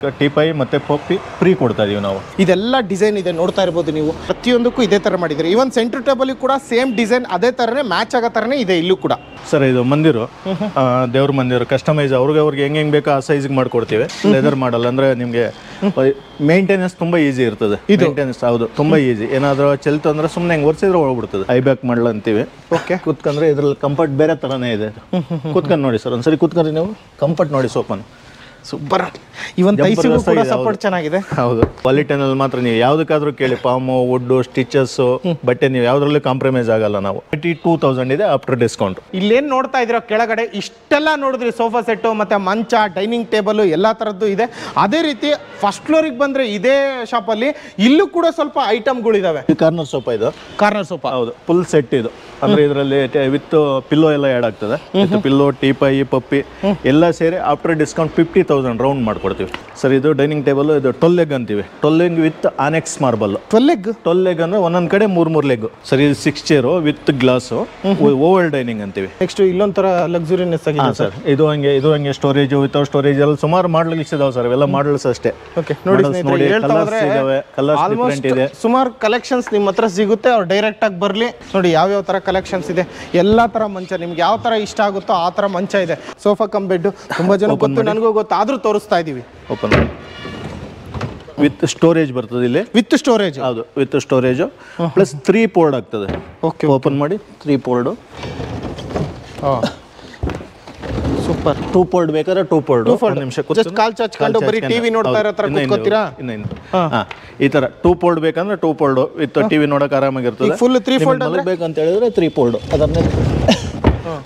Teapoy ಮತ್ತೆ ಪಪ್ಪಿ free ಕೊಡ್ತಾ ಇದೀವಿ ನಾವು. ಇದೆಲ್ಲ ಡಿಸೈನ್ ಇದೆ ನೋಡ್ತಾ ಇರಬಹುದು ನೀವು. ಪ್ರತಿಯೊಂದಕ್ಕೂ ಇದೇ ತರ ಮಾಡಿದ್ರೆ ಇವನ್ ಸೆಂಟರ್ ಟೇಬಲ್ ಕೂಡ ಸೇಮ್ ಡಿಸೈನ್ ಅದೇ ತರನೇ ಮ್ಯಾಚ್ ಆಗೋ ತರನೇ ಇದೆ ಇಲ್ಲೂ ಕೂಡ. ಸರ್ ಇದು ಮಂದಿರು ದೇವ್ರ ಮಂದಿರು ಕಸ್ಟಮೈಸ್ ಅವ್ರಿಗೆ ಹೆಂಗ್ ಬೇಕೋ ಆ ಸೈಜ್ಗೆ ಮಾಡ್ಕೊಡ್ತೀವಿ. ಲೆದರ್ ಮಾಡಲ್ಲ ಅಂದ್ರೆ ನಿಮಗೆ ಮೇಂಟೆನೆನ್ಸ್ ತುಂಬಾ ಈಸಿ ಇರ್ತದೆ. ಮೇಂಟೆನೆನ್ಸ್ ಹೌದು ತುಂಬಾ ಈಸಿ. ಏನಾದ್ರೂ ಚೆಲ್ತು ಅಂದ್ರೆ ಸುಮ್ಮನೆ ಹೆಂಗ್ ಒರ್ಸಿದ್ರೆ ಹೋಗ್ಬಿಡ್ತದೆ. ಐ ಬ್ಯಾಕ್ ಮಾಡಲ್ಲ ಅಂತೀವಿ. ಓಕೆ ಕುತ್ಕೊಂಡ್ರೆ ಇದ್ರಲ್ಲಿ ಕಂಫರ್ಟ್ ಬೇರೆ ತರನೇ ಇದೆ. ಕುತ್ಕೊಂಡು ನೋಡಿ ಸರ್ ಒಂದ್ಸರಿ ಕುತ್ಕೊಂಡ್ರೆ ನೀವು ಕಂಫರ್ಟ್ ನೋಡಿ ಸೋಫಾನ ಸೂಪರ್. ಇವನ್ ಟೈಸಿಗೂ ಕೂಡ ಸಪೋರ್ಟ್ ಚೆನ್ನಾಗಿದೆ. ಹೌದು ಕ್ವಾಲಿಟಿನಲ್ಲಿ ಮಾತ್ರ ನೀವು ಯಾವ್ದಕ್ಕಾದ್ರೂ ಕೇಳಿ ಪಾಮು ವುಡ್ಡು ಸ್ಟಿಚಸ್ ಬಟ್ಟೆ ನೀವು ಯಾವ್ದ್ರಲ್ಲೂ ಕಾಂಪ್ರಮೈಸ್ ಆಗಲ್ಲ ನಾವು. 82,000 ಇದೆ ಆಫ್ಟರ್ ಡಿಸ್ಕೌಂಟ್. ಇಲ್ಲೇನ್ ನೋಡ್ತಾ ಇದ್ರ ಕೆಳಗಡೆ ಇಷ್ಟೆಲ್ಲ ನೋಡಿದ್ರಿ ಸೋಫಾ ಸೆಟ್ ಮತ್ತೆ ಮಂಚ ಡೈನಿಂಗ್ ಟೇಬಲ್ ಎಲ್ಲಾ ತರದ್ದು ಇದೆ. ಅದೇ ರೀತಿ ಫಸ್ಟ್ ಫ್ಲೋರಿಗೆ ಬಂದ್ರೆ ಇದೇ ಶಾಪ್ ಅಲ್ಲಿ ಇಲ್ಲೂ ಕೂಡ ಸ್ವಲ್ಪ ಐಟಮ್ಗಳಿದಾವೆ. ಕಾರ್ನರ್ ಸೋಫಾ ಇದು ಕಾರ್ನರ್ ಸೋಫಾ ಹೌದು ಫುಲ್ ಸೆಟ್ ಇದು. ಅಂದ್ರೆ ಇದರಲ್ಲಿ ವಿತ್ ಪಿಲ್ಲೋ ಎಲ್ಲ ಆಡ್ ಆಗ್ತದೆ. ಪಿಲ್ಲೋ ಟೀಪಾಯಿ ಪಪ್ಪಿ ಎಲ್ಲ ಸೇರಿ ಆಫ್ಟರ್ ಡಿಸ್ಕೌಂಟ್ 50,000 ರೌಂಡ್ ಮಾಡ್ಕೊಡ್ತೀವಿ ಸರ್. ಇದು ಡೈನಿಂಗ್ ಟೇಬಲ್ ಇದು 12 ಲೆಗ್ ಅಂತೀವಿ. 12 leg with annex marble. 12 leg ಅಂದ್ರೆ ಒಂದೊಂದ್ ಕಡೆ 3 ಲೆಗ್ ಸರ್. ಇದು 6 chair with glass Oval dining ಅಂತೀವಿ. ನೆಕ್ಸ್ಟ್ ಇಲ್ಲೊಂಥರ ಲಕ್ಸುರಿನೆಸ್ ಆಗಿದೆ ಸರ್. ಇದು ಹಂಗೆ ಸ್ಟೋರೇಜ್ ವಿತೌಟ್ ಸ್ಟೋರೇಜ್ ಎಲ್ಲ ಸುಮಾರು ಮಾಡಲ್ಸ್ ಇದಾವೆ ಸರ್. ಇವೆಲ್ಲ ಮಾಡಲ್ಸ್ ಅಷ್ಟೇ. ನೋಡಿ ಡಿಫರೆಂಟ್ ಇದೆ. ಸುಮಾರು ಕಲೆಕ್ಷನ್ಸ್ ನಿಮ್ಮ ಹತ್ರ ಸಿಗುತ್ತೆ. ಅವ್ರು ಡೈರೆಕ್ಟ್ ಆಗಿ ಬರ್ಲಿ ನೋಡಿ ಯಾವ ತರ ಕಲೆಕ್ಷನ್ಸ್ ಇದೆ. ಎಲ್ಲಾ ತರ ಮಂಚ ನಿಮ್ಗೆ ಯಾವ ತರ ಇಷ್ಟ ಆಗುತ್ತೋ ಆ ತರ ಮಂಚ ಇದೆ. ಸೋಫಾ ಕಮ್ ಬೆಡ್ ತುಂಬಾ ಜನ ಗೊತ್ತು ನನಗೂ ಗೊತ್ತು ಆದ್ರೂ ತೋರಿಸ್ತಾ ಇದೀವಿ. ಓಪನ್ ವಿತ್ ಸ್ಟೋರೇಜ್ ಬರ್ತದೆ ಇಲ್ಲಿ. ವಿತ್ ಸ್ಟೋರೇಜ್ ಹೌದು ವಿತ್ ಸ್ಟೋರೇಜ್ ಪ್ಲಸ್ 3 ಪೋರ್ಡ್ ಆಗ್ತದೆ. ಓಕೆ ಓಪನ್ ಮಾಡಿ 3 ಪೋರ್ಡ್. ಸೂಪರ್. 2 ಪೋರ್ಡ್ ಬೇಕಾದ್ರೆ 2 ಪೋರ್ಡ್. ಒಂದು ನಿಮಿಷ ಕಾಲ್ ಚಾಚ್ಕೊಂಡು ಬರೀ ಟಿವಿ ನೋಡ್ತಾ ಇರೋ ತರ ಕೂತ್ಕೋತೀರಾ. ಈ ತರ 2 ಪೋರ್ಡ್ ಬೇಕಂದ್ರೆ 2 ಪೋರ್ಡ್ ವಿತ್ ಟಿವಿ ನೋಡಕ್ ಆರಾಮಾಗಿರ್ತದೆ. ಫುಲ್ 3 ಫೋಲ್ಡ್ ಬೇಕಂತ ಹೇಳಿದ್ರೆ 3 ಪೋರ್ಡ್. ಅದನ್ನ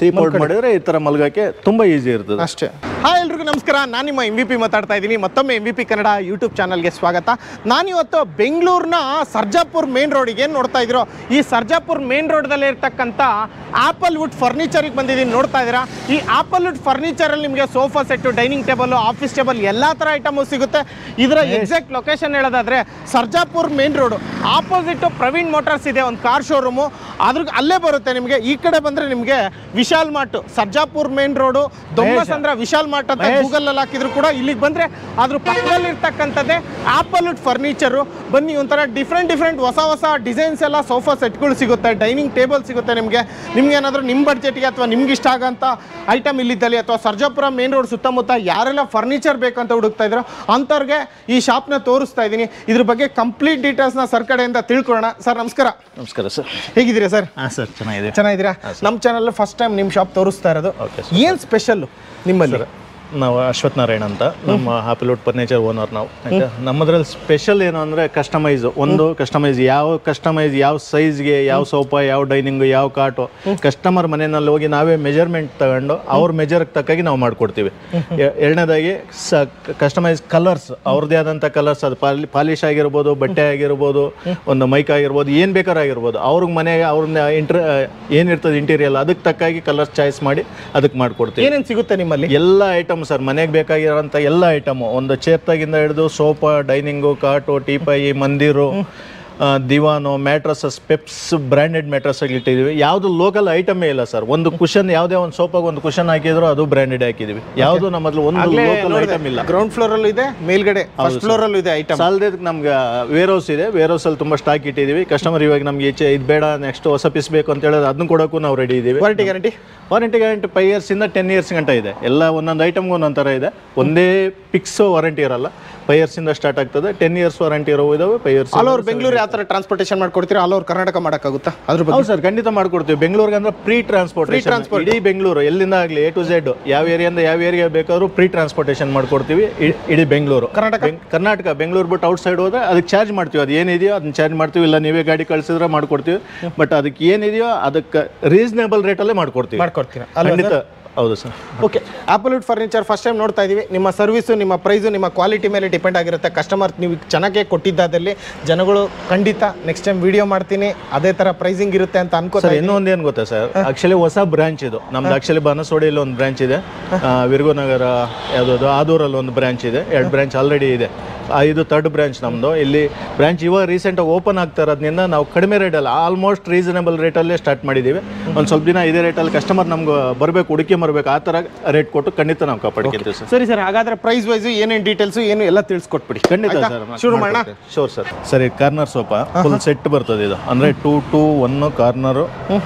3 ಪೋರ್ಡ್ ಮಾಡಿದ್ರೆ ಈ ತರ ಮಲ್ಗಕ್ಕೆ ತುಂಬಾ ಈಸಿ ಇರ್ತದೆ ಅಷ್ಟೇ. ಹಾಯ್ ಎಲ್ರಿಗೂ ನಮಸ್ಕಾರ. ನಾನು ನಿಮ್ಮ MVP ಮಾತಾಡ್ತಾ ಇದ್ದೀನಿ. ಮತ್ತೊಮ್ಮೆ MVP ಕನ್ನಡ ಯೂಟ್ಯೂಬ್ ಚಾನಲ್ಗೆ ಸ್ವಾಗತ. ನಾನಿವತ್ತು ಬೆಂಗಳೂರಿನ ಸರ್ಜಾಪುರ್ ಮೇನ್ ರೋಡಿಗೆ ಏನು ನೋಡ್ತಾ ಇದ್ದೀರೋ ಈ ಸರ್ಜಾಪುರ್ ಮೇನ್ ರೋಡ್ದಲ್ಲಿ ಇರ್ತಕ್ಕಂಥ ಆಪಲ್ ವುಡ್ ಫರ್ನಿಚರಿಗೆ ಬಂದಿದ್ದೀನಿ. ನೋಡ್ತಾ ಇದ್ದೀರಾ ಈ ಆಪಲ್ ವುಡ್ ಫರ್ನಿಚರಲ್ಲಿ ನಿಮಗೆ sofa set dining table office table ಎಲ್ಲ ಥರ ಐಟಮು ಸಿಗುತ್ತೆ. ಇದರ ಎಕ್ಸಾಕ್ಟ್ ಲೊಕೇಶನ್ ಹೇಳೋದಾದರೆ Sarjapur main road opposite Praveen motors ಇದೆ ಒಂದು ಕಾರ್ ಶೋರೂಮು. ಅಲ್ಲೇ ಬರುತ್ತೆ ನಿಮಗೆ. ಈ ಕಡೆ ಬಂದರೆ ನಿಮಗೆ Vishal mart Sarjapur main road Dommasandra Vishal mart ಅಂತ ಗೂಗಲ್ ಅಲ್ಲಿ ಹಾಕಿದ್ರು ಕೂಡ ಇಲ್ಲಿಗೆ ಬಂದ್ರೆ ಅದ್ರ ಪಕ್ಕದಲ್ಲಿ ಇರ್ತಕ್ಕಂಥದ್ದೇ ಆಪಲ್ ವುಡ್ ಫರ್ನಿಚರು. ಬನ್ನಿ ಒಂಥರ ಡಿಫ್ರೆಂಟ್ ಹೊಸ ಡಿಸೈನ್ಸ್ ಎಲ್ಲ ಸೋಫಾ ಸೆಟ್ಗಳು ಸಿಗುತ್ತೆ. ಡೈನಿಂಗ್ ಟೇಬಲ್ ಸಿಗುತ್ತೆ ನಿಮಗೆ ಏನಾದರೂ ನಿಮ್ಮ ಬಡ್ಜೆಟ್ಗೆ ಅಥವಾ ನಿಮ್ಗೆ ಇಷ್ಟ ಆಗೋಂಥ ಐಟಮ್ ಇಲ್ಲಿದ್ದಲ್ಲಿ ಅಥವಾ ಸರ್ಜಾಪುರ ಮೇನ್ ರೋಡ್ ಸುತ್ತಮುತ್ತ ಯಾರೆಲ್ಲ ಫರ್ನಿಚರ್ ಬೇಕಂತ ಹುಡುಕ್ತಾ ಇದ್ರು ಅಂಥವ್ರಿಗೆ ಈ ಶಾಪ್ನ ತೋರಿಸ್ತಾ ಇದ್ದೀನಿ. ಇದ್ರ ಬಗ್ಗೆ ಕಂಪ್ಲೀಟ್ ಡೀಟೇಲ್ಸ್ನ ಸರ್ ಕಡೆಯಿಂದ ತಿಳ್ಕೊಳ್ಳೋಣ. ಸರ್ ನಮಸ್ಕಾರ. ನಮಸ್ಕಾರ ಸರ್. ಹೇಗಿದ್ದೀರಾ ಸರ್? ಸರ್ ಚೆನ್ನಾಗಿದ್ದೀರಾ? ನಮ್ಮ ಚಾನಲ್ ಫಸ್ಟ್ ಟೈಮ್ ನಿಮ್ಮ ಶಾಪ್ ತೋರಿಸ್ತಾ ಇರೋದು. ಏನು ಸ್ಪೆಷಲ್ ನಿಮ್ಮಲ್ಲಿ? ನಾವು ಅಶ್ವಥ್ ನಾರಾಯಣ ಅಂತ ನಮ್ಮ ಆಪಲ್ ವುಡ್ ಫರ್ನಿಚರ್ ಓನರ್ ನಾವು. ನಮ್ಮದ್ರಲ್ಲಿ ಸ್ಪೆಷಲ್ ಏನು ಅಂದರೆ ಕಸ್ಟಮೈಸ್ ಯಾವ ಸೈಜ್ಗೆ ಯಾವ ಸೋಫಾ ಯಾವ ಡೈನಿಂಗ್ ಯಾವ ಕಾಟು ಕಸ್ಟಮರ್ ಮನೆಯಲ್ಲಿ ಹೋಗಿ ನಾವೇ ಮೆಜರ್ಮೆಂಟ್ ತಗೊಂಡು ಅವ್ರ ಮೆಜರ್ಗೆ ತಕ್ಕಾಗಿ ನಾವು ಮಾಡ್ಕೊಡ್ತೀವಿ. ಎರಡನೇದಾಗಿ ಕಸ್ಟಮೈಸ್ ಕಲರ್ಸ್ ಅವ್ರದ್ದೇ ಆದಂಥ ಕಲರ್ಸ್ ಅದು ಪಾಲಿಶ್ ಆಗಿರ್ಬೋದು ಬಟ್ಟೆ ಆಗಿರ್ಬೋದು ಒಂದು ಮೈಕ್ ಆಗಿರ್ಬೋದು ಏನು ಬೇಕಾದ್ರೂ ಆಗಿರ್ಬೋದು ಅವ್ರಿಗೆ ಮನೆಗೆ ಅವ್ರನ್ನ ಏನಿರ್ತದೆ ಇಂಟೀರಿಯಲ್ ಅದಕ್ಕೆ ತಕ್ಕಾಗಿ ಕಲರ್ಸ್ ಚಾಯ್ಸ್ ಮಾಡಿ ಅದಕ್ಕೆ ಮಾಡ್ಕೊಡ್ತೀವಿ. ಏನೇನು ಸಿಗುತ್ತೆ ನಿಮ್ಮಲ್ಲಿ? ಎಲ್ಲ ಐಟಮ್ ಸರ್ ಮನೆಗೆ ಬೇಕಾಗಿರೋಂಥ ಎಲ್ಲ ಐಟಮು ಒಂದು ಚೇರ್ತಾಗಿಂದ ಹಿಡಿದು ಸೋಫಾ ಡೈನಿಂಗು ಕಾಟು ಟೀಪಾಯಿ ಮಂದಿರು ದಿವಾನು ಮ್ಯಾಟ್ರಸಸ್ ಪೆಪ್ಸ್ ಬ್ರ್ಯಾಂಡೆಡ್ ಮ್ಯಾಟ್ರಸ್ ಇಟ್ಟಿದ್ದೀವಿ. ಯಾವುದು ಲೋಕಲ್ ಐಟಮೇ ಇಲ್ಲ ಸರ್. ಒಂದು ಕುಷನ್ ಯಾವುದೇ ಒಂದು ಸೋಫಾಗೆ ಒಂದು ಕುಷನ್ ಹಾಕಿದ್ರು ಅದು ಬ್ರ್ಯಾಂಡೆಡ್ ಹಾಕಿದೀವಿ. ಯಾವುದು ನಮ್ಮಲ್ಲಿ ಒಂದು ಲೋಕಲ್ ಐಟಮ್ ಇಲ್ಲ. ಗ್ರೌಂಡ್ ಫ್ಲೋರ್ ಅಲ್ಲೂ ಇದೆ ಮೇಲ್ಗಡೆ ಫಸ್ಟ್ ಫ್ಲೋರ್ ಅಲ್ಲೂ ಇದೆ ಐಟಮ್. ಸಾಲದೆ ನಮ್ಗೆ ವೇರ್ ಹೌಸ್ ಇದೆ. ವೇರ್ ಹೌಸ್ ಅಲ್ಲಿ ತುಂಬಾ ಸ್ಟಾಕ್ ಇಟ್ಟಿದ್ದೀವಿ. ಕಸ್ಟಮರ್ ಇವಾಗ ನಮ್ಗೆ ಇದು ಬೇಡ ನೆಕ್ಸ್ಟ್ ಹೊಸ ಪೀಸ್ ಬೇಕು ಅಂತ ಹೇಳಿದ್ರೆ ಅದನ್ನ ಕೊಡೋಕ್ಕೂ ನಾವು ರೆಡಿ ಇದ್ದೀವಿ. ವಾರಂಟಿ ಗ್ಯಾರಂಟಿ 5 years ಇಂದ 10 years ಗಂಟ ಇದೆ. ಎಲ್ಲ ಒಂದೊಂದು ಐಟಮ್ಗೆ ಒಂದೊಂದು ಥರ ಇದೆ. ಒಂದೇ ಫಿಕ್ಸ್ ವಾರಂಟಿ ಇರಲ್ಲ. 5 years ಇಂದ ಸ್ಟಾರ್ಟ್ ಆಗ್ತದೆ. 10 years ವಾರಂಟಿ ಇರೋ ಇದಾವೆ. 5 years ಆಲ್ ಓವರ್ ಬೆಂಗಳೂರು ಯಾವ ಥರ ಟ್ರಾನ್ಸ್ಪೋರ್ಟೇಷನ್ ಮಾಡ್ಕೊಡ್ತೀರಾ? ಆಲ್ ಓವರ್ ಕರ್ನಾಟಕ ಮಾಡೋಕ್ಕಾಗುತ್ತಾ? ಅದ್ರ ಬಗ್ಗೆ? ಹೌದು ಸರ್ ಖಂಡಿತ ಮಾಡ್ಕೊಡ್ತೀವಿ. ಬೆಂಗಳೂರಿಗೆ ಅಂದ್ರೆ ಫ್ರೀ ಟ್ರಾನ್ಸ್ಪೋರ್ಟೇಷನ್. ಇಡೀ ಬೆಂಗಳೂರು ಎಲ್ಲಿಂದ ಆಗಲಿ A to Z ಯಾವ ಏರಿಯಿಂದ ಯಾವ ಏರಿಯಾ ಬೇಕಾದ್ರೂ ಫ್ರೀ ಟ್ರಾನ್ಸ್ಪೋರ್ಟೇಷನ್ ಮಾಡ್ಕೊಡ್ತೀವಿ. ಇಡೀ ಬೆಂಗಳೂರು ಕರ್ನಾಟಕ ಬೆಂಗಳೂರು ಬಿಟ್ಟು ಔಟ್ ಸೈಡ್ ಹೋದ್ರೆ ಅದಕ್ಕೆ ಚಾರ್ಜ್ ಮಾಡ್ತೀವಿ. ಅದು ಏನಿದೆಯೋ ಅದನ್ನ ಚಾರ್ಜ್ ಮಾಡ್ತೀವಿ. ಇಲ್ಲ ನೀವೇ ಗಾಡಿ ಕಳಿಸಿದ್ರೆ ಮಾಡ್ಕೊಡ್ತೀವಿ. ಬಟ್ ಅದಕ್ಕೆ ಏನಿದೆಯೋ ಅದಕ್ಕೆ ರೀಸನೇಬಲ್ ರೇಟಲ್ಲೇ ಮಾಡ್ಕೊಡ್ತೀವಿ. ಖಂಡಿತ. ಹೌದು sir. Okay. Apple wood furniture first time ನೋಡ್ತಾ ಇದೀವಿ. ನಿಮ್ಮ ಸರ್ವಿಸು ನಿಮ್ಮ ಪ್ರೈಸು ನಿಮ್ಮ ಕ್ವಾಲಿಟಿ ಮೇಲೆ ಡಿಪೆಂಡ್ ಆಗಿರುತ್ತೆ. ಕಸ್ಟಮರ್ ನೀವು ಚೆನ್ನಾಗೇ ಕೊಟ್ಟಿದ್ದಾದಲ್ಲಿ ಜನಗಳು ಖಂಡಿತ ನೆಕ್ಸ್ಟ್ ಟೈಮ್ ವಿಡಿಯೋ ಮಾಡ್ತೀನಿ ಅದೇ ಥರ ಪ್ರೈಸಿಂಗ್ ಇರುತ್ತೆ ಅಂತ ಅನ್ಕೋತಾರೆ. ಇನ್ನೊಂದು ಏನು ಗೊತ್ತಾ ಸರ್, ಆಕ್ಚುಲಿ ಹೊಸ ಬ್ರಾಂಚ್ ಇದು ನಮ್ದು. ಆಕ್ಚುಲಿ ಬನಸವಾಡಿಯಲ್ಲಿ ಒಂದು ಬ್ರಾಂಚ್ ಇದೆ, ವಿರ್ಗೋನಗರ ಯಾವುದಾದ್ರು ಆದೂರಲ್ಲಿ ಒಂದು ಬ್ರಾಂಚ್ ಇದೆ. 2 ಬ್ರಾಂಚ್ ಆಲ್ರೆಡಿ ಇದೆ. ಇದು ಥರ್ಡ್ ಬ್ರಾಂಚ್ ನಮ್ಮದು. ಇಲ್ಲಿ ಬ್ರಾಂಚ್ ಇವಾಗ ರೀಸೆಂಟಾಗಿ ಓಪನ್ ಆಗ್ತಾ ಇರೋದ್ರಿಂದ ನಾವು ಕಡಿಮೆ ರೇಟಲ್ಲಿ ಆಲ್ಮೋಸ್ಟ್ ರೀಸನಬಲ್ ರೇಟಲ್ಲೇ ಸ್ಟಾರ್ಟ್ ಮಾಡಿದ್ದೀವಿ. ಒಂದು ಸ್ವಲ್ಪ ದಿನ ಇದೇ ರೇಟಲ್ಲಿ ಕಸ್ಟಮರ್ ನಮ್ಗೆ ಬರಬೇಕು, ಹುಡುಕಿ ಬರಬೇಕು, ಆ ಥರ ರೇಟ್ ಕೊಟ್ಟು ಖಂಡಿತ ನಾವು ಕಾಪಾಡ್ಕೊತೀವಿ ಸರ್. ಸರಿ ಸರ್, ಹಾಗಾದ್ರೆ ಪ್ರೈಸ್ ವೈಸ್ ಏನೇನು ಡೀಟೇಲ್ಸ್ ಏನು ಎಲ್ಲ ತಿಳಿಸ್ಕೊಟ್ಬಿಡಿ. ಖಂಡಿತ ಸರ್, ಶುರು ಮಾಡೋಣ. Sure sir. ಸರ್ ಇದು ಕಾರ್ನರ್ ಸೋಫಾ ಫುಲ್ ಸೆಟ್ ಬರ್ತದೆ. ಇದು ಅಂದರೆ 2-2-1 ಕಾರ್ನರು,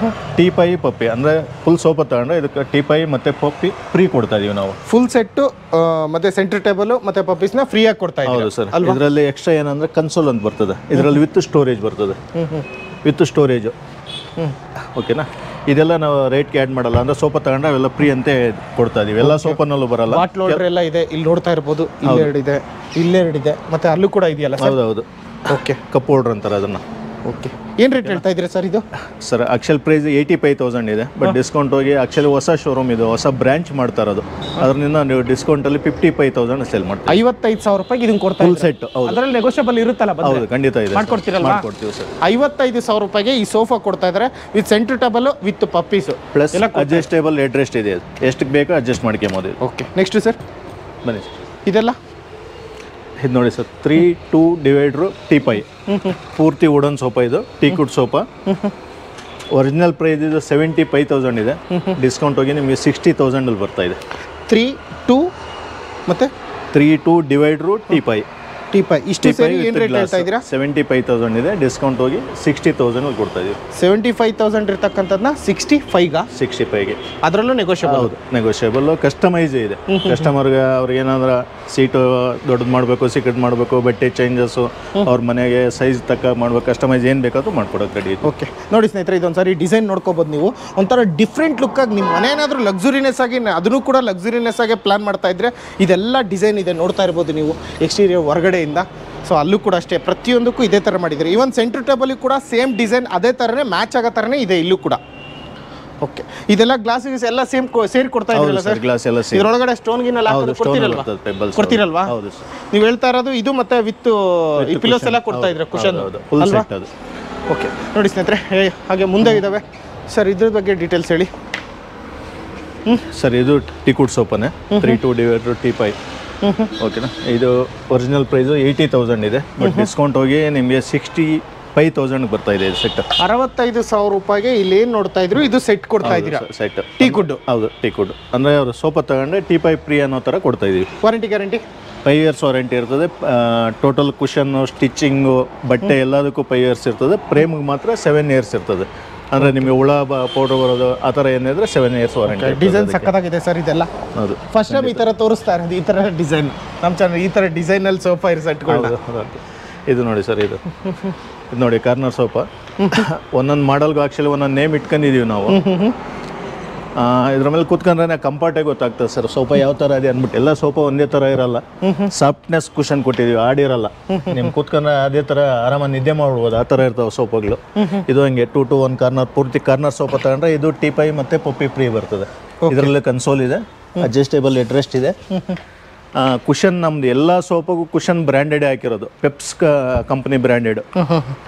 ಟೀಪೈ ಪಪ್ಪಿ, ಅಂದರೆ ಫುಲ್ ಸೋಫಾ ತಗೊಂಡ್ರೆ ಇದಕ್ಕೆ ಟೀಪೈ ಮತ್ತು ಪಪ್ಪಿ ಫ್ರೀ ಕೊಡ್ತಾ ಇದೀವಿ ನಾವು. ಫುಲ್ ಸೆಟ್ ಮತ್ತೆ ಸೆಂಟರ್ ಟೇಬಲ್ ಮತ್ತೆ ಪಪ್ಪೀಸ್ನ ಫ್ರೀ ಆಗಿ ಕೊಡ್ತಾ ಇದ್ದೀವಿ. ಹೌದು ಸರ್. ಇದರಲ್ಲಿ ಎಕ್ಸ್ಟ್ರಾ ಏನಂದ್ರೆ ಕನ್ಸೋಲ್ ಅಂತ ಬರ್ತದೆ. ಇದರಲ್ಲಿ ವಿತ್ ಸ್ಟೋರೇಜ್ ಬರ್ತದೆ, ವಿತ್ ಸ್ಟೋರೇಜು. ಓಕೆನಾ? ಇದೆಲ್ಲ ನಾವು ರೇಟ್ಗೆ ಆ್ಯಡ್ ಮಾಡಲ್ಲ, ಅಂದ್ರೆ ಸೋಫಾ ತಗೊಂಡ್ರೆ ಅವೆಲ್ಲ ಫ್ರೀ ಅಂತ ಕೊಡ್ತಾ ಇದೀವಿ. ಎಲ್ಲ ಸೋಫಾನಲ್ಲೂ ಬರಲ್ಲ. ಬಾಟ್ಲ್ ಹೋಲ್ಡರ್ ಎಲ್ಲ ಇದೆ, ಇಲ್ಲಿ ನೋಡ್ತಾ ಇರ್ಬೋದು. ಇಲ್ಲೆರಡಿದೆ, ಇಲ್ಲೆರಡಿದೆ, ಮತ್ತೆ ಅಲ್ಲೂ ಕೂಡ ಇದೆಯಲ್ಲ. ಹೌದೌದು. ಓಕೆ, ಕಪ್ ಹೋಲ್ಡರ್ ಅಂತಾರೆ ಅದನ್ನು. ಓಕೆ, ಏನು ರೇಟ್ ಹೇಳ್ತಾ ಇದ್ದೀರಾ ಸರ್ ಇದು? ಸರ್ ಆಕ್ಚುಲ್ ಪ್ರೈಸ್ 85,000 ಇದೆ, ಬಟ್ ಡಿಸ್ಕೌಂಟ್ ಹೋಗಿ ಆಕ್ಚುಲಿ ಹೊಸ ಶೋರೂಮ್ ಇದು, ಹೊಸ ಬ್ರಾಂಚ್ ಮಾಡ್ತಾ ಇರೋದು. ಅದರಿಂದ ನೀವು ಡಿಸ್ಕೌಂಟಲ್ಲಿ 55,000 ಸೇಲ್ ಮಾಡ್ತೀವಿ. 55,000 ರೂಪಾಯಿಗೆ ಇದನ್ನು ಕೊಡ್ತಾ ಫುಲ್ ಸೆಟ್. ಹೌದು, ಅದರಲ್ಲಿ ನೆಗೋಷಿಯಬಲ್ ಇರುತ್ತಲ್ಲ? ಹೌದು, ಖಂಡಿತ ಇದೆ. ಮಾಡ್ಕೊಡ್ತೀರಲ್ವಾ? ಮಾಡ್ಕೊಡ್ತೀವಿ ಸರ್. 55,000 ರೂಪಾಯಿಗೆ ಈ ಸೋಫಾ ಕೊಡ್ತಾ ಇದ್ದಾರೆ, with centre table with puppies plus adjustable head rest ಇದೆ. ಎಷ್ಟಕ್ಕೆ ಬೇಕೋ ಅಡ್ಜಸ್ಟ್ ಮಾಡ್ಕೊಬೋದು. ಓಕೆ, ನೆಕ್ಸ್ಟ್ ಸರ್ ಬನ್ನಿ ಸರ್. ಇದೆಲ್ಲ ಇದು ನೋಡಿ ಸರ್, 3-2 ಡಿವೈಡ್ರು ಟೀಪೈ, ಪೂರ್ತಿ ವುಡನ್ ಸೋಫಾ. ಇದು ಟೀಕುಡ್ ಸೋಫಾ. ಒರಿಜಿನಲ್ ಪ್ರೈಸ್ ಇದು 75,000 ಇದೆ, ಡಿಸ್ಕೌಂಟ್ ಹೋಗಿ ನಿಮಗೆ 60,000 ಬರ್ತಾ ಇದೆ. 3-2 ಮತ್ತೆ 3-2 ಡಿವೈಡ್ರು ಟೀಪೈ. ಟೀಪೈ ಇಷ್ಟು ಸೇರಿ ಏನು ರೇಟ್ ಹೇಳ್ತಾ ಇದ್ದೀರಾ? 75,000 ಇದೆ, ಡಿಸ್ಕೌಂಟ್ ಹೋಗಿ 60,000 ಕೊಡ್ತಾ ಇದೀವಿ. 75,000 ಇರ್ತಕ್ಕಂಥದ್ದನ್ನ 65ಗೆ 65ಗೆ ಅದರಲ್ಲೂ ನೆಗೋಷಿಯಬಲ್. ಹೌದು, ನೆಗೋಷಿಯಬಲ್. ಕಸ್ಟಮೈಸ್ ಇದೆ ಕಸ್ಟಮರ್ಗೆ. ಅವ್ರಿಗೆ ಏನಾದ್ರು ಸೀಟು ದೊಡ್ಡದು ಮಾಡಬೇಕು, ಸಿಕೆಟ್ ಮಾಡಬೇಕು, ಬಟ್ಟೆ ಚೇಂಜಸ್ಸು, ಅವ್ರ ಮನೆಗೆ ಸೈಜ್ ತಕ್ಕ ಮಾಡ್ಬೇಕು, ಕಸ್ಟಮೈಸ್ ಏನು ಬೇಕಾದ್ರೂ ಮಾಡ್ಕೊಡೋಕೆ ರೆಡಿ. ಓಕೆ, ನೋಡಿ ಸ್ನೇಹಿತರೆ, ಇದೊಂದು ಸಾರಿ ಡಿಸೈನ್ ನೋಡ್ಕೋಬೋದು ನೀವು. ಒಂಥರ ಡಿಫ್ರೆಂಟ್ ಲುಕ್ಕಾಗಿ ನಿಮ್ಮ ಮನೆ ಏನಾದರೂ ಲಕ್ಸುರಿನೆಸ್ ಆಗಿ, ಅದನ್ನು ಕೂಡ ಲಕ್ಸುರಿನೆಸ್ ಆಗಿ ಪ್ಲಾನ್ ಮಾಡ್ತಾ ಇದ್ರೆ ಇದೆಲ್ಲ ಡಿಸೈನ್ ಇದೆ, ನೋಡ್ತಾ ಇರ್ಬೋದು ನೀವು ಎಕ್ಸ್ಟೀರಿಯರ್ ಹೊರಗಡೆಯಿಂದ. ಸೊ ಅಲ್ಲೂ ಕೂಡ ಅಷ್ಟೇ, ಪ್ರತಿಯೊಂದಕ್ಕೂ ಇದೇ ಥರ ಮಾಡಿದ್ದಾರೆ. ಈವನ್ ಸೆಂಟ್ರ್ ಟೇಬಲಿಗೆ ಕೂಡ ಸೇಮ್ ಡಿಸೈನ್ ಅದೇ ಥರನೇ ಮ್ಯಾಚ್ ಆಗೋ ಥರನೇ ಇದೆ ಇಲ್ಲೂ ಕೂಡ. ಓಕೆ, ಇದೆಲ್ಲ ಗ್ಲಾಸ್ ಎಲ್ಲ ಸೇಮ್ ಸೇರಿ ಕೊಡ್ತಾ ಇದ್ದೀರಲ್ಲ ಸರ್? ಗ್ಲಾಸ್ ಎಲ್ಲ ಸೇರಿ. ಇದರೊಳಗಡೆ ಸ್ಟೋನ್ ಗಿನ್ ಎಲ್ಲ ಕೊಡ್ತೀರಲ್ವಾ? ಹೌದು, ನೀವು ಹೇಳ್ತಾ ಇರೋದು ಇದು ಮತ್ತೆ ವಿತ್ ಈ ಪಿಲೋಸ್ ಎಲ್ಲ ಕೊಡ್ತಾ ಇದ್ರೆ ಕುಶನ್ ಅಲ್ವಾ? ಓಕೆ, ನೋಡಿ ಸ್ನೇಹಿತರೆ, ಹಾಗೆ ಮುಂದೆ ಇದ್ದಾವೆ ಸರ್. ಇದ್ರ ಬಗ್ಗೆ ಡೀಟೇಲ್ಸ್ ಹೇಳಿ. ಸರ್ ಇದು ಟೀಕುಡ್ ಸೋಫಾನೆ, 3-2 ಡಿವೈಡ್ರು ಟೀಪೈ. ಓಕೆನಾ? ಇದು ಒರಿಜಿನಲ್ ಪ್ರೈಸು 80,000 ಇದೆ, ಬಟ್ ಡಿಸ್ಕೌಂಟ್ ಹೋಗಿ ನಿಮಗೆ 65,000 ಬರ್ತಾ ಇದೆ. ಇದು ಸೆಟ್ 65,000 ರೂಪಾಯಿಗೆ ಇಲ್ಲಿ ಏನು ನೋಡ್ತಾ ಇದ್ರು, ಇದು ಸೆಟ್ ಕೊಡ್ತಾ ಇದ್ದೀರಾ? ಸೆಟ್ ಟೀಕುಡ್. ಹೌದು, ಟೀಕುಡ್ ಅಂದರೆ ಅವರು ಸೋಫಾ ತಗೊಂಡ್ರೆ ಟೀಪೈ ಫ್ರೀ ಅನ್ನೋ ಥರ ಕೊಡ್ತಾ ಇದೀವಿ. ವಾರಂಟಿ ಗ್ಯಾರಂಟಿ 5 years ವಾರಂಟಿ ಇರ್ತದೆ. ಟೋಟಲ್ ಕುಷನ್ನು, ಸ್ಟಿಚಿಂಗು, ಬಟ್ಟೆ ಎಲ್ಲದಕ್ಕೂ 5 years ಇರ್ತದೆ. ಫ್ರೇಮ್ಗೆ ಮಾತ್ರ 7 years ಇರ್ತದೆ. ಅಂದರೆ ನಿಮಗೆ ಹುಳ ಪೌಡರ್ ಬರೋದು ಆ ಥರ ಏನಿದ್ರೆ 7 years ವಾರಂಟಿ. ಡಿಸೈನ್ ಸಕ್ಕತ್ತಾಗಿದೆ ಸರ್ ಇದೆಲ್ಲ. ಹೌದು, ಫಸ್ಟ್ ಟೈಮ್ ಈ ಥರ ತೋರಿಸ್ತಾ ಇರೋದು, ಈ ಥರ ಡಿಸೈನ್ ನಮ್ಮ ಚಾನಲ್. ಈ ಥರ ಡಿಸೈನಲ್ಲಿ ಸೋಫಾ ಸೆಟ್ಗಳು. ಇದು ನೋಡಿ ಸರ್, ಇದು ನೋಡಿ ಕಾರ್ನರ್ ಸೋಫಾ. ಒಂದೊಂದು ಮಾಡಲ್ಗೂ ಆ್ಯಕ್ಚುಲಿ ಒಂದೊಂದು ನೇಮ್ ಇಟ್ಕೊಂಡಿದ್ದೀವಿ ನಾವು. ಇದ್ರ ಮೇಲೆ ಕೂತ್ಕೊಂಡ್ರೆ ಕಂಫರ್ಟಾಗಿ ಗೊತ್ತಾಗ್ತದೆ ಸರ್ ಸೋಫಾ ಯಾವ ಥರ ಇದೆ ಅಂದ್ಬಿಟ್ಟು. ಎಲ್ಲ ಸೋಫಾ ಒಂದೇ ಥರ ಇರಲ್ಲ, ಸಾಫ್ಟ್ನೆಸ್ ಕುಷನ್ ಕೊಟ್ಟಿದ್ದೀವಿ, ಆಡಿರಲ್ಲ. ನಿಮ್ಗೆ ಕೂತ್ಕೊಂಡ್ರೆ ಅದೇ ಥರ ಆರಾಮಾಗಿ ನಿದ್ದೆ ಮಾಡ್ಬೋದು, ಆ ಥರ ಇರ್ತಾವೆ ಸೋಫಾಗಳು. ಇದು ಹಂಗೆ 2-2-1 ಕಾರ್ನರ್, ಪೂರ್ತಿ ಕಾರ್ನರ್ ಸೋಫಾ ತಗೊಂಡ್ರೆ ಇದು ಟೀಪೈ ಮತ್ತು ಪಪ್ಪಿ ಫ್ರೀ ಬರ್ತದೆ. ಇದರಲ್ಲಿ ಕನ್ಸೋಲ್ ಇದೆ, ಅಡ್ಜಸ್ಟೇಬಲ್ ಹೆಡ್ ರೆಸ್ಟ್ ಇದೆ. ಕುಷನ್ ನಮ್ದು ಎಲ್ಲ ಸೋಫಾಗೂ ಕುಷನ್ ಬ್ರ್ಯಾಂಡೆಡ್ ಹಾಕಿರೋದು, ಪೆಪ್ಸ್ ಕಂಪನಿ ಬ್ರ್ಯಾಂಡೆಡ್.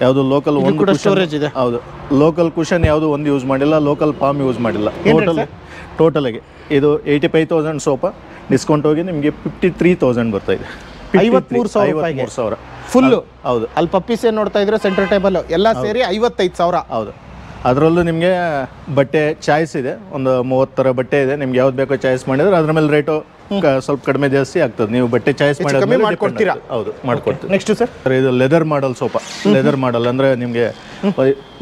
ಯಾವುದು ಲೋಕಲ್ ಒಂದು ಸ್ಟೋರೇಜ್ ಇದೆ. ಹೌದು, ಲೋಕಲ್ ಕುಷನ್ ಯಾವುದು ಒಂದು ಯೂಸ್ ಮಾಡಿಲ್ಲ, ಲೋಕಲ್ ಪಾಮ್ ಯೂಸ್ ಮಾಡಿಲ್ಲ. ಟೋಟಲಾಗಿ ಇದು 85,000 ಸೋಫಾ, ಡಿಸ್ಕೌಂಟ್ ಹೋಗಿ ನಿಮಗೆ 53,000 ಬರ್ತಾ ಇದೆ. 53,000 ಫುಲ್ಲು. ಹೌದು, ಅಲ್ಲಿ ಪಪ್ಪೀಸ್ ಏನು ನೋಡ್ತಾ ಇದ್ರೆ ಸೆಂಟ್ರ್ ಟೇಬಲ್ ಎಲ್ಲ ಸೇರಿ 55,000. ಹೌದು, ಅದರಲ್ಲೂ ನಿಮಗೆ ಬಟ್ಟೆ ಚಾಯ್ಸ್ ಇದೆ, ಒಂದು 30 ಥರ ಬಟ್ಟೆ ಇದೆ. ನಿಮ್ಗೆ ಯಾವ್ದು ಬೇಕೋ ಚಾಯ್ಸ್ ಮಾಡಿದ್ರೆ ಅದ್ರ ಮೇಲೆ ರೇಟು ಸ್ವಲ್ಪ ಕಡಿಮೆ ಜಾಸ್ತಿ ಆಗ್ತದೆ. ನೀವು ಬಟ್ಟೆ ಚಾಯ್ಸ್ ಮಾಡಿ ಮಾಡ್ಕೊಡ್ತೀರಾ? ಹೌದು, ಮಾಡ್ಕೊಡ್ತೀವಿ. ನೆಕ್ಸ್ಟ್ ಸರ್, ಇದು ಲೆದರ್ ಮಾಡಲ್ ಸೋಫಾ. ಲೆದರ್ ಮಾಡಲ್ ಅಂದರೆ ನಿಮಗೆ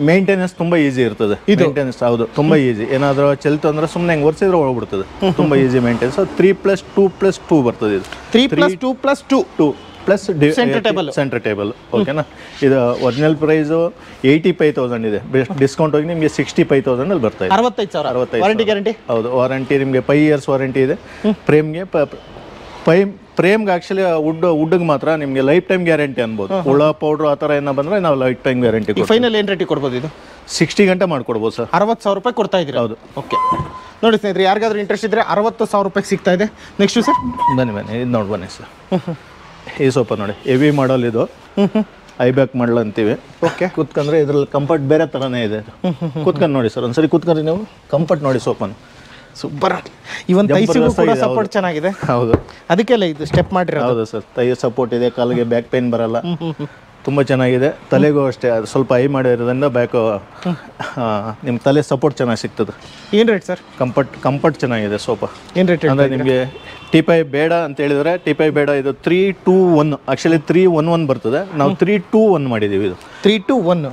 ಮೇಂಟೆನೆನ್ಸ್ ತುಂಬ ಈಸಿ ಇರ್ತದೆ. ಮೇಂಟೆನೆನ್ಸ್ ಹೌದು, ತುಂಬ ಈಸಿ. ಏನಾದರೂ ಚೆಲ್ತು ಅಂದರೆ ಸುಮ್ಮನೆ ಹೆಂಗೆ ಒರೆಸಿದ್ರೆ ಹೋಗ್ಬಿಡ್ತದೆ. ತುಂಬ ಈಸಿ ಮೇಂಟೆನೆನ್ಸ್. 3+2+2 ಬರ್ತದೆ. ಇದು 3+2+2 ಪ್ಲಸ್ ಸೆಂಟರ್ ಟೇಬಲ್. ಓಕೆನಾ? ಇದು ಒರಿಜಿನಲ್ ಪ್ರೈಸು 85,000 ಇದೆ, ಡಿಸ್ಕೌಂಟ್ ಹೋಗಿ ನಿಮಗೆ 65,000 ಬರ್ತಾ ಇದೆ. 65,000 ವಾರಂಟಿ ಗ್ಯಾರಂಟಿ. ಹೌದು, ವಾರಂಟಿ ನಿಮಗೆ 5 years ವಾರಂಟಿ ಇದೆ. ಫ್ರೇಮ್ಗೆ ಆ್ಯಕ್ಚುಲಿ ವುಡ್ಗೆ ಮಾತ್ರ ನಿಮಗೆ ಲೈಫ್ ಟೈಮ್ ಗ್ಯಾರಂಟಿ ಅನ್ಬೋದು. ಹುಳ ಪೌಡ್ರು ಆ ಥರ ಏನೋ ಬಂದರೆ ನಾವು ಲೈಫ್ ಟೈಮ್ ಗ್ಯಾರಂಟಿ. ಫೈನಲ್ ಏನು ರೇಟಿಗೆ ಕೊಡ್ಬೋದು ಇದು? 60 ಗಂಟೆ ಮಾಡ್ಕೊಡ್ಬೋದು ಸರ್. 60,000 ರೂಪಾಯಿ ಕೊಡ್ತಾ ಇದ್ದೀರಿ? ಹೌದು. ಓಕೆ, ನೋಡಿ ಸ್ನೇಹಿತರೆ, ಯಾರಿಗಾದ್ರೂ ಇಂಟ್ರೆಸ್ಟ್ ಇದ್ದರೆ 60,000 ರೂಪಾಯಿಗೆ ಸಿಗ್ತಾ ಇದೆ. ನೆಕ್ಸ್ಟ್ ಸರ್, ಬನ್ನಿ ಇದು ನೋಡಿ ಬನ್ನಿ ಸರ್. ಈ ಸೋಫಾ ನೋಡಿ, ಹೆವಿ ಮಾಡಲ್ ಇದು, ಐಬ್ಯಾಕ್ ಮಾಡಲ್ ಅಂತೀವಿ. ಓಕೆ, ಕೂತ್ಕೊಂಡ್ರೆ ಇದ್ರಲ್ಲಿ ಕಂಫರ್ಟ್ ಬೇರೆ ಥರನೇ ಇದೆ. ಕೂತ್ಕೊಂಡು ನೋಡಿ ಸರ್, ಒಂದ್ಸರಿ ಕೂತ್ಕೊಂಡ್ರೆ ನೀವು ಕಂಫರ್ಟ್ ನೋಡಿ ಸೋಫಾನ. ಸೂಪರ್. ಇವನ್ ತೈಸಿಗೂ ಕೂಡ ಸಪೋರ್ಟ್ ಚೆನ್ನಾಗಿದೆ. ಹೌದು, ಅದಕ್ಕೆಲ್ಲ ಇದು ಸ್ಟೆಪ್ ಮಾಡಿರೋದು. ಹೌದು ಸರ್, ತೈ ಸಪೋರ್ಟ್ ಇದೆ, ಕಾಲಿಗೆ ಬ್ಯಾಕ್ ಪೇನ್ ಬರಲ್ಲ, ತುಂಬ ಚೆನ್ನಾಗಿದೆ. ತಲೆಗೂ ಅಷ್ಟೇ, ಅದು ಸ್ವಲ್ಪ ಐ ಮಾಡಿರೋದ್ರಿಂದ ಬ್ಯಾಕು ನಿಮ್ಮ ತಲೆ ಸಪೋರ್ಟ್ ಚೆನ್ನಾಗಿ ಸಿಗ್ತದೆ. ಏನು ರೇಟ್ ಸರ್? ಕಂಫರ್ಟ್ ಚೆನ್ನಾಗಿದೆ ಸೋಫಾ. ಏನು ರೇಟ್? ಅಂದರೆ ನಿಮಗೆ T5 ಬೇಡ ಅಂತ ಹೇಳಿದ್ರೆ T5 ಬೇಡ, ಇದು 3-2-1 ಆ್ಯಕ್ಚುಲಿ 3-1-1 ಬರ್ತದೆ. ನಾವು 3-2-1 ಮಾಡಿದ್ದೀವಿ. ಇದು 3-2-1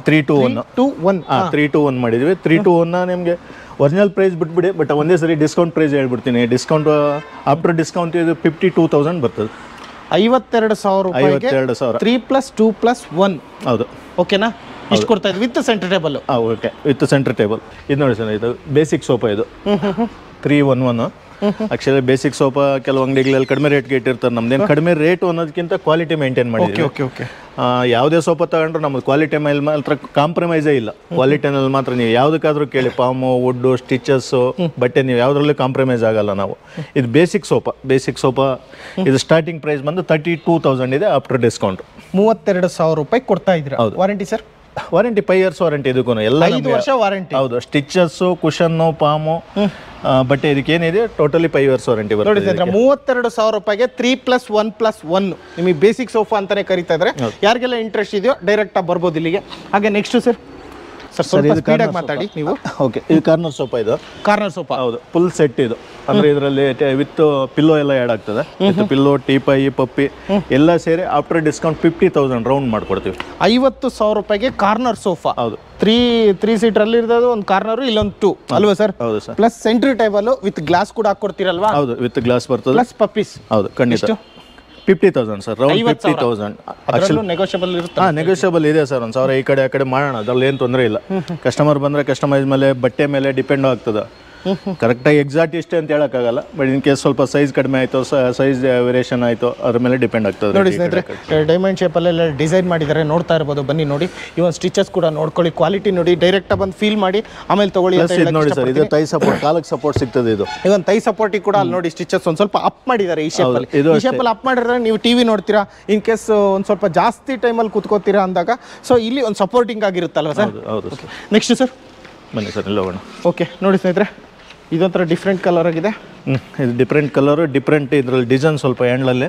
ಮಾಡಿದ್ದೀವಿ. 3-2-1 ನಿಮಗೆ ಒರಿಜಿನಲ್ ಪ್ರೈಸ್ ಬಿಟ್ಬಿಡಿ, ಬಟ್ ಒಂದೇ ಸರಿ ಡಿಸ್ಕೌಂಟ್ ಪ್ರೈಸ್ ಹೇಳ್ಬಿಡ್ತೀನಿ. ಡಿಸ್ಕೌಂಟ್ ಆಫ್ಟರ್ ಡಿಸ್ಕೌಂಟ್ ಇದು 52,000 ಬರ್ತದೆ. 52,000 ರೂಪಾಯಿಗೆ 52,000 3+2+1. ಹೌದು, ಓಕೆನಾ? ಇಷ್ಟು ಕೊಡ್ತಾ ಇದ್ವಿ with centre table. Okay, with centre table. ಇದು ನೋಡಿ ಸರ್, ಇದು ಬೇಸಿಕ್ ಸೋಫಾ. ಇದು 3-1-1 ಆ್ಯಕ್ಚುಲಿ ಬೇಸಿಕ್ ಸೋಫಾ ಕೆಲವು ಅಂಗಡಿಗಳಲ್ಲಿ ಕಡಿಮೆ ರೇಟ್ಗೆ ಇಟ್ಟಿರ್ತಾರೆ. ನಮ್ದೇನು ಕಡಿಮೆ ರೇಟು ಅನ್ನೋದಕ್ಕಿಂತ ಕ್ವಾಲಿಟಿ ಮೇಂಟೈನ್ ಮಾಡಿದ್ವಿ. ಓಕೆ. ಯಾವುದೇ ಸೋಫಾ ತಗೊಂಡ್ರು ನಮ್ಮದು ಕ್ವಾಲಿಟಿ ಮೇಲೆ ಮಾತ್ರ ಕಾಂಪ್ರಮೈಸೇ ಇಲ್ಲ. ಕ್ವಾಲಿಟಿನಲ್ಲಿ ಮಾತ್ರ ನೀವು ಯಾವುದಕ್ಕಾದ್ರೂ ಕೇಳಿ, ಪಾಮು, ವುಡ್ಡು, ಸ್ಟಿಚಸ್ಸು, ಬಟ್ಟೆ, ನೀವು ಯಾವುದ್ರಲ್ಲೂ ಕಾಂಪ್ರಮೈಸ್ ಆಗಲ್ಲ ನಾವು. ಇದು ಬೇಸಿಕ್ ಸೋಫಾ. ಇದು ಸ್ಟಾರ್ಟಿಂಗ್ ಪ್ರೈಸ್ ಬಂದು 32,000 ಇದೆ ಆಫ್ಟರ್ ಡಿಸ್ಕೌಂಟ್. 32,000 ರೂಪಾಯಿ ಕೊಡ್ತಾ ಇದ್ದೀರಾ. ಹೌದು. Warranty sir? Warranty 5 years warranty. ಇದಕ್ಕೂ ಎಲ್ಲ 5 ವರ್ಷ ವಾರಂಟಿ. ಹೌದು, ಸ್ಟಿಚಸ್ಸು, ಕುಷನ್ನು, ಪಾಮು, ಬಟ್ಟೆ ಇದಕ್ಕೇನಿದೆ ಟೋಟಲಿ 5 years ವಾರಂಟಿ ಬರುತ್ತೆ. ನೋಡಿ 32,000 ರೂಪಾಯಿಗೆ 3+1+1 ನಿಮಗೆ ಬೇಸಿಕ್ ಸೋಫಾ ಅಂತಾನೆ ಕರೀತಾ ಇದ್ದಾರೆ. ಯಾರಿಗೆಲ್ಲ ಇಂಟ್ರೆಸ್ಟ್ ಇದೆಯೋ ಡೈರೆಕ್ಟ್ ಆಗಿ ಬರ್ಬೋದು ಇಲ್ಲಿಗೆ. ಹಾಗೆ ನೆಕ್ಸ್ಟ್ ಸರ್ ಸ್ವಲ್ಪ ಸ್ಪೀಡ್ ಆಗಿ ಮಾತಾಡಿ ನೀವು. ಓಕೆ, ಇದು ಕಾರ್ನರ್ ಸೋಫಾ. ಇದು ಕಾರ್ನರ್ ಸೋಫಾ. ಹೌದು, ಫುಲ್ ಸೆಟ್ ಇದು. ಅಂದ್ರೆ ಇದರಲ್ಲಿ ವಿತ್ ಪಿಲ್ಲೋ ಎಲ್ಲ ಆ್ಯಡ್ ಆಗ್ತದೆ. ವಿತ್ ಪಿಲ್ಲೋ, ಟೀಪೈ, ಪಪ್ಪಿ ಎಲ್ಲ ಸೇರಿ ಆಫ್ಟರ್ ಡಿಸ್ಕೌಂಟ್ 50,000 ರೌಂಡ್ ಮಾಡ್ಕೊಡ್ತೀವಿ. 50,000 ರೂಪಾಯಿಗೆ ಕಾರ್ನರ್ ಸೋಫಾ. ಹೌದು, 3 ಸೀಟರ್ ಅಲ್ಲಿ ಇರೋದು ಒಂದು ಕಾರ್ನರ್, ಇಲ್ಲೊಂದು 2 ಅಲ್ವಾ ಸರ್? ಹೌದು sir. Plus centre table with glass ಕೂಡ ಹಾಕೊಡ್ತೀರಲ್ವಾ? ಹೌದು, ವಿತ್ ಗ್ಲಾಸ್ ಬರ್ತದೆ. Plus puffies. ಹೌದು, ಖಂಡಿತ 50,000 ಸರ್, ರೌಂಡ್ 50,000. ನೆಗೋಷಿಯಬಲ್ ಇರುತ್ತೆ. ನೆಗೋಷಿಯಬಲ್ ಇದೆ ಸರ್. 1,000 ಈ ಕಡೆ ಆ ಕಡೆ ಮಾಡೋಣ, ಅದ್ರಲ್ಲಿ ಏನು ತೊಂದರೆ ಇಲ್ಲ. ಕಸ್ಟಮರ್ ಬಂದರೆ ಕಸ್ಟಮೈಸ್ ಮೇಲೆ, ಬಟ್ಟೆ ಮೇಲೆ ಡಿಪೆಂಡ್ ಆಗ್ತದೆ. ಕರೆಕ್ಟಾಗಿ ಎಕ್ಸಾಕ್ಟ್ ಇಷ್ಟೇ ಅಂತ ಹೇಳೋಕ್ಕಾಗಲ್ಲ. ಬಟ್ ಇನ್ ಕೇಸ್ ಸ್ವಲ್ಪ ಸೈಜ್ ಕಡಿಮೆ ಆಯಿತು, ಸೈಜ್ ವೇರಿಯೇಷನ್ ಆಯಿತು, ಅದ್ರ ಮೇಲೆ ಡಿಪೆಂಡ್ ಆಗ್ತದೆ. ನೋಡಿ ಸ್ನೇಹಿತರೆ, ಡೈಮಂಡ್ ಶೇಪಲ್ಲೆಲ್ಲ ಡಿಸೈನ್ ಮಾಡಿದ್ದಾರೆ, ನೋಡ್ತಾ ಇರ್ಬೋದು. ಬನ್ನಿ ನೋಡಿ, ಇವನ್ ಸ್ಟಿಚಸ್ ಕೂಡ ನೋಡ್ಕೊಳ್ಳಿ, ಕ್ವಾಲಿಟಿ ನೋಡಿ, ಡೈರೆಕ್ಟ್ ಬಂದು ಫೀಲ್ ಮಾಡಿ ಆಮೇಲೆ ತಗೊಳ್ಳಿ. ನೋಡಿ ಸರ್, ಇದು ತೈ ಸಪೋರ್ಟ್, ಕಾಲಕ್ಕೆ ಸಪೋರ್ಟ್ ಸಿಗ್ತದೆ. ಇದು ಇವನ್ ತೈ ಸಪೋರ್ಟಿಗೆ ಕೂಡ ಅಲ್ಲಿ ನೋಡಿ ಸ್ಟಿಚಸ್ ಒಂದು ಸ್ವಲ್ಪ ಅಪ್ ಮಾಡಿದ್ದಾರೆ. ಈ ಶೇಪಲ್ಲಿ ಅಪ್ ಮಾಡಿದ್ರೆ ನೀವು ಟಿವಿ ನೋಡ್ತೀರಾ, ಇನ್ ಕೇಸ್ ಒಂದು ಸ್ವಲ್ಪ ಜಾಸ್ತಿ ಟೈಮಲ್ಲಿ ಕೂತ್ಕೋತೀರಾ ಅಂದಾಗ ಸೊ ಇಲ್ಲಿ ಒಂದು ಸಪೋರ್ಟಿಂಗ್ ಆಗಿರುತ್ತಲ್ವ ಸರ್? ಹೌದು. ನೆಕ್ಸ್ಟ್ ಸರ್ ಬನ್ನಿ ಸರ್, ಇಲ್ಲಿ ಹೋಗೋಣ. ಓಕೆ, ನೋಡಿ ಸ್ನೇಹಿತರೆ, ಇದೊಂಥರ ಡಿಫ್ರೆಂಟ್ ಕಲರ್ ಆಗಿದೆ. ಇದು ಡಿಫ್ರೆಂಟ್ ಕಲರು, ಡಿಫ್ರೆಂಟ್ ಇದರಲ್ಲಿ ಡಿಸೈನ್ ಸ್ವಲ್ಪ ಹ್ಯಾಂಡ್ಲಲ್ಲಿ.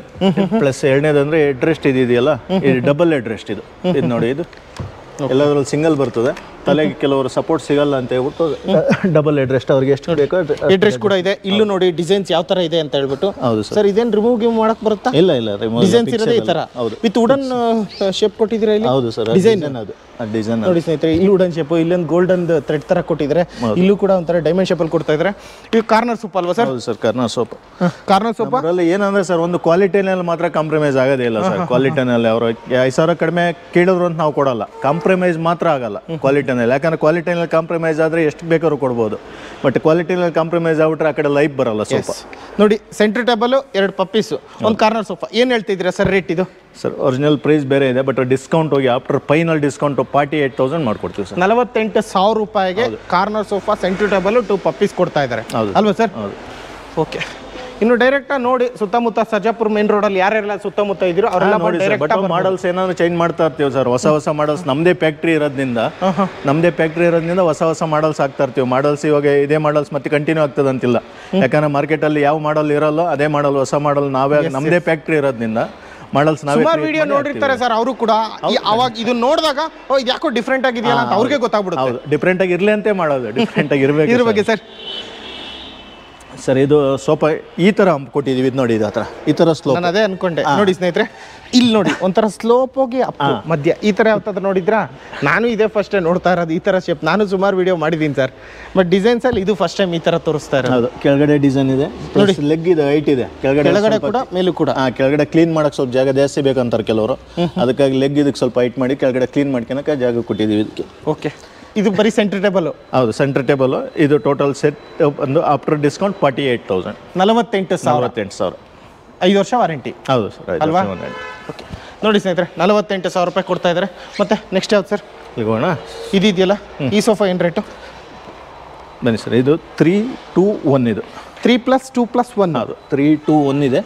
ಪ್ಲಸ್ ಎರಡನೇದಂದ್ರೆ ಹೆಡ್ ರೆಸ್ಟ್ ಇದೆಯಲ್ಲ, ಇದು ಡಬಲ್ ಹೆಡ್ ರೆಸ್ಟ್. ಇದು ನೋಡಿ, ಇದು ಎಲ್ಲದರಲ್ಲಿ ಸಿಂಗಲ್ ಬರ್ತದೆ. ತಲೆಗೆ ಕೆಲವರು ಸಪೋರ್ಟ್ ಸಿಗಲ್ಲ ಅಂತ ಹೇಳ್ಬಿಟ್ಟು ಡಬಲ್ ಹೆಡ್ ರೆಸ್ಟ್ ಅವ್ರಿಗೆ ಎಷ್ಟು ಬೇಕೋ ಹೆಡ್ ರೆಸ್ಟ್ ಕೂಡ ಇದೆ. ಇಲ್ಲೂ ನೋಡಿ ಡಿಸೈನ್ಸ್ ಯಾವ ತರ ಇದೆ ಅಂತ ಹೇಳ್ಬಿಟ್ಟು. ಹೌದು ಸರ್, ಇದೇನು ರಿಮೂವ್ ಗಿವ್ ಮಾಡಕ್ ಬರುತ್ತಾ? ಇಲ್ಲ, ಡಿಸೈನ್ಸ್ ಇರೋದೇ ಈ ತರ. ವಿತ್ ವುಡನ್ ಶೇಪ್ ಕೊಟ್ಟಿದ್ದೀರಾ ಇಲ್ಲಿ? ಹೌದು ಸರ್, ಡಿಸೈನ್ ಅದು ಡಿಸೈನ್ ನೋಡಿ ಸ್ನೇಹಿತರೆ, ಇಲ್ಲಿ ವುಡನ್ ಶೇಪ್, ಇಲ್ಲೊಂದು ಗೋಲ್ಡನ್ ಥ್ರೆಡ್ ತರ ಕೊಟ್ಟಿದ್ದಾರೆ, ಇಲ್ಲೂ ಕೂಡ ಒಂಥರ ಡೈಮಂಡ್ ಶೇಪ್ ಅಲ್ಲಿ ಕೊಡ್ತಾ ಇದ್ದಾರೆ. ಇದು ಕಾರ್ನರ್ ಸೋಫಾ ಅಲ್ವಾ ಸರ್? ಹೌದು sir, corner sofa. Corner sofa ಅದರಲ್ಲಿ ಏನಂದ್ರೆ ಸರ್, ಒಂದು ಕ್ವಾಲಿಟಿನಲ್ಲಿ ಮಾತ್ರ ಕಾಂಪ್ರಮೈಸ್ ಆಗೋದೇ ಇಲ್ಲ ಸರ್. ಕ್ವಾಲಿಟಿನಲ್ಲಿ ಅವರು 5,000 ಕಡಿಮೆ ಕೇಳಿದ್ರು ಅಂತ ನಾವು ಕೊಡಲ್ಲ, ಕಾಂಪ್ರಮೈಸ್ ಮಾತ್ರ ಆಗಲ್ಲ ಕ್ವಾಲಿಟಿನಲ್ಲಿ. ಯಾಕಂದ್ರೆ ಕ್ವಾಲಿಟಿನಲ್ಲಿ ಕಾಂಪ್ರಮೈಸ್ ಆದ್ರೆ ಎಷ್ಟು ಬೇಕಾದ್ರೂ ಕೊಡ್ಬೋದು, ಬಟ್ ಕ್ವಾಲಿಟಿನಲ್ಲಿ ಕಾಂಪ್ರಮೈಸ್ ಆಗ್ಬಿಟ್ರೆ ಆ ಕಡೆ ಲೈಫ್ ಬರಲ್ಲ ಸೋಫಾ. ನೋಡಿ, ಸೆಂಟ್ರ್ ಟೇಬಲ್, 2 ಪಪ್ಪೀಸ್, ಒಂದು ಕಾರ್ನರ್ ಸೋಫಾ. ಏನು ಹೇಳ್ತಿದ್ದೀರಾ ಸರ್ ರೇಟ್ ಇದು? ಸರ್, ಒರಿಜಿನಲ್ ಪ್ರೈಸ್ ಬೇರೆ ಇದೆ, ಬಟ್ ಡಿಸ್ಕೌಂಟ್ ಹೋಗಿ ಆಫ್ಟರ್ ಫೈನಲ್ ಡಿಸ್ಕೌಂಟ್ 48,000 ಮಾಡ್ಕೊಡ್ತೀವಿ ಸರ್. 48,000 ರೂಪಾಯಿಗೆ corner sofa, centre table, 2 puffies ಕೊಡ್ತಾ ಇದ್ದಾರೆ ಅಲ್ವಾ ಸರ್? ಹೌದು. ಓಕೆ, ಇನ್ನು ಡೈರೆಕ್ಟ್ ನೋಡಿ ಸುತ್ತಮುತ್ತ ಸರ್ಜಾಪುರ ಮೇನ್ ರೋಡ್ ಅಲ್ಲಿ ಯಾರೆಲ್ಲ ಸುತ್ತಮುತ್ತ ಇದ್ದೀರೋ ಅವರೆಲ್ಲ ಬಟ್ ಮಾಡಲ್ಸ್ ಏನಾದ್ರು ಚೇಂಜ್ ಮಾಡ್ತಾ ಇರ್ತೀವಿ ಸರ್. ಹೊಸ ಮಾಡಲ್ಸ್ ನಮ್ದೇ ಫ್ಯಾಕ್ಟ್ರಿ ಇರೋದ್ರಿಂದ ಹೊಸ ಮಾಡಲ್ಸ್ ಆಗ್ತಾ ಇರ್ತೀವಿ. ಮಾಡಲ್ಸ್ ಇವಾಗ ಇದೇ ಮಾಡಲ್ಸ್ ಮತ್ತೆ ಕಂಟಿನ್ಯೂ ಆಗ್ತದೆ ಅಂತಿಲ್ಲ. ಯಾಕಂದ್ರೆ ಮಾರ್ಕೆಟ್ ಅಲ್ಲಿ ಯಾವ ಮಾಡಲ್ ಇರಲ್ಲೋ ಅದೇ ಮಾಡಲ್, ಹೊಸ ಮಾಡಲ್ ನಾವೇ ನಮ್ದೇ ಫ್ಯಾಕ್ಟ್ರಿ ಇರೋದ್ರಿಂದ ಮಾಡಲ್ಸ್ ನಾವೇ ಸುಮಾರು ವಿಡಿಯೋ ನೋಡಿರ್ತಾರೆ ಸರ್ ಅವರು ಕೂಡ. ಅವಾಗ ಇದನ್ನ ನೋಡಿದಾಗ ಇದು ಯಾಕೋ ಡಿಫ್ರೆಂಟ್ ಆಗಿದೆಯಲ್ಲ ಅಂತ ಅವ್ರಿಗೆ ಗೊತ್ತಾಗ್ಬಿಡುತ್ತೆ. ಹೌದು, ಡಿಫ್ರೆಂಟ್ ಆಗಿ ಇರ್ಲಿ ಅಂತ ಮಾಡೋದು, ಡಿಫ್ರೆಂಟ್ ಆಗಿ ಇರಬೇಕು. ಇದ್ರ ಬಗ್ಗೆ ಸರ್, ಇದು ಸೋಫಾ ಈ ತರ ಕೊಟ್ಟಿದೀವಿ. ಇದು ನೋಡಿ, ಇದು ಹತ್ರ ಈ ತರ ಸ್ಲೋಪ್. ನಾನು ಅದೇ ಅನ್ಕೊಂಡೆ. ನೋಡಿ ಸ್ನೇಹಿತರೆ, ಇಲ್ಲಿ ನೋಡಿ ಒಂಥರ ಸ್ಲೋಪ್ ಹೋಗಿ ಮಧ್ಯ ಈ ತರ ಯಾವ್ದಾದ್ರು ನೋಡಿದ್ರಾ? ನಾನು ಇದೇ ಫಸ್ಟ್ ನೋಡ್ತಾ ಇರೋದು ಈ ತರ ಶೇಪ್. ನಾನು ಸುಮಾರು ವಿಡಿಯೋ ಮಾಡಿದ್ದೀನಿ ಸರ್, ಬಟ್ ಡಿಸೈನ್ಸ್ ಅಲ್ಲಿ ಇದು ಫಸ್ಟ್ ಟೈಮ್ ಈ ತರ ತೋರಿಸ್ತಾ ಇರೋದು. ಹೌದು, ಕೆಳಗಡೆ ಡಿಸೈನ್ ಇದೆ, ನೋಡಿ ಲೆಗ್ ಇದೆ, ಹೈಟ್ ಇದೆ, ಕೆಳಗಡೆ ಕೂಡ ಮೇಲೂ ಕೂಡ. ಕೆಳಗಡೆ ಕ್ಲೀನ್ ಮಾಡಕ್ ಸ್ವಲ್ಪ ಜಾಗ ಜಾಸ್ತಿ ಬೇಕಂತಾರೆ ಕೆಲವರು, ಅದಕ್ಕಾಗಿ ಲೆಗ್ ಇದಕ್ಕೆ ಸ್ವಲ್ಪ ಹೈಟ್ ಮಾಡಿ ಕೆಳಗಡೆ ಕ್ಲೀನ್ ಮಾಡ್ಕೊಳಕ್ಕೆ ಜಾಗ ಕೊಟ್ಟಿದ್ದೀವಿ ಇದಕ್ಕೆ. ಓಕೆ, ಇದು ಬರೀ ಸೆಂಟ್ರ್ ಟೇಬಲ್. ಹೌದು, ಸೆಂಟ್ರ್ ಟೇಬಲ್. ಇದು ಟೋಟಲ್ ಸೆಟ್ ಒಂದು ಆಫ್ಟರ್ ಡಿಸ್ಕೌಂಟ್ 48,000. 48,000. 5 ವರ್ಷ ವಾರಂಟಿ. ಹೌದು ಸರ್, ಅಲ್ವಾ? ಓಕೆ, ನೋಡಿ ಸ್ನೇಹಿತರೆ, 48,000 ರೂಪಾಯಿ ಕೊಡ್ತಾ ಇದ್ದಾರೆ. ಮತ್ತೆ ನೆಕ್ಸ್ಟ್ ಯಾವ್ದು ಸರ್? ಇಗೋಣ, ಇದೆಯಲ್ಲ ಈ ಸೋಫಾ ಏನು ರೇಟು? ಬನ್ನಿ ಸರ್, ಇದು 3-2-1. ಇದು 3+2+1. ಅದು 3-2-1 ಇದೆ.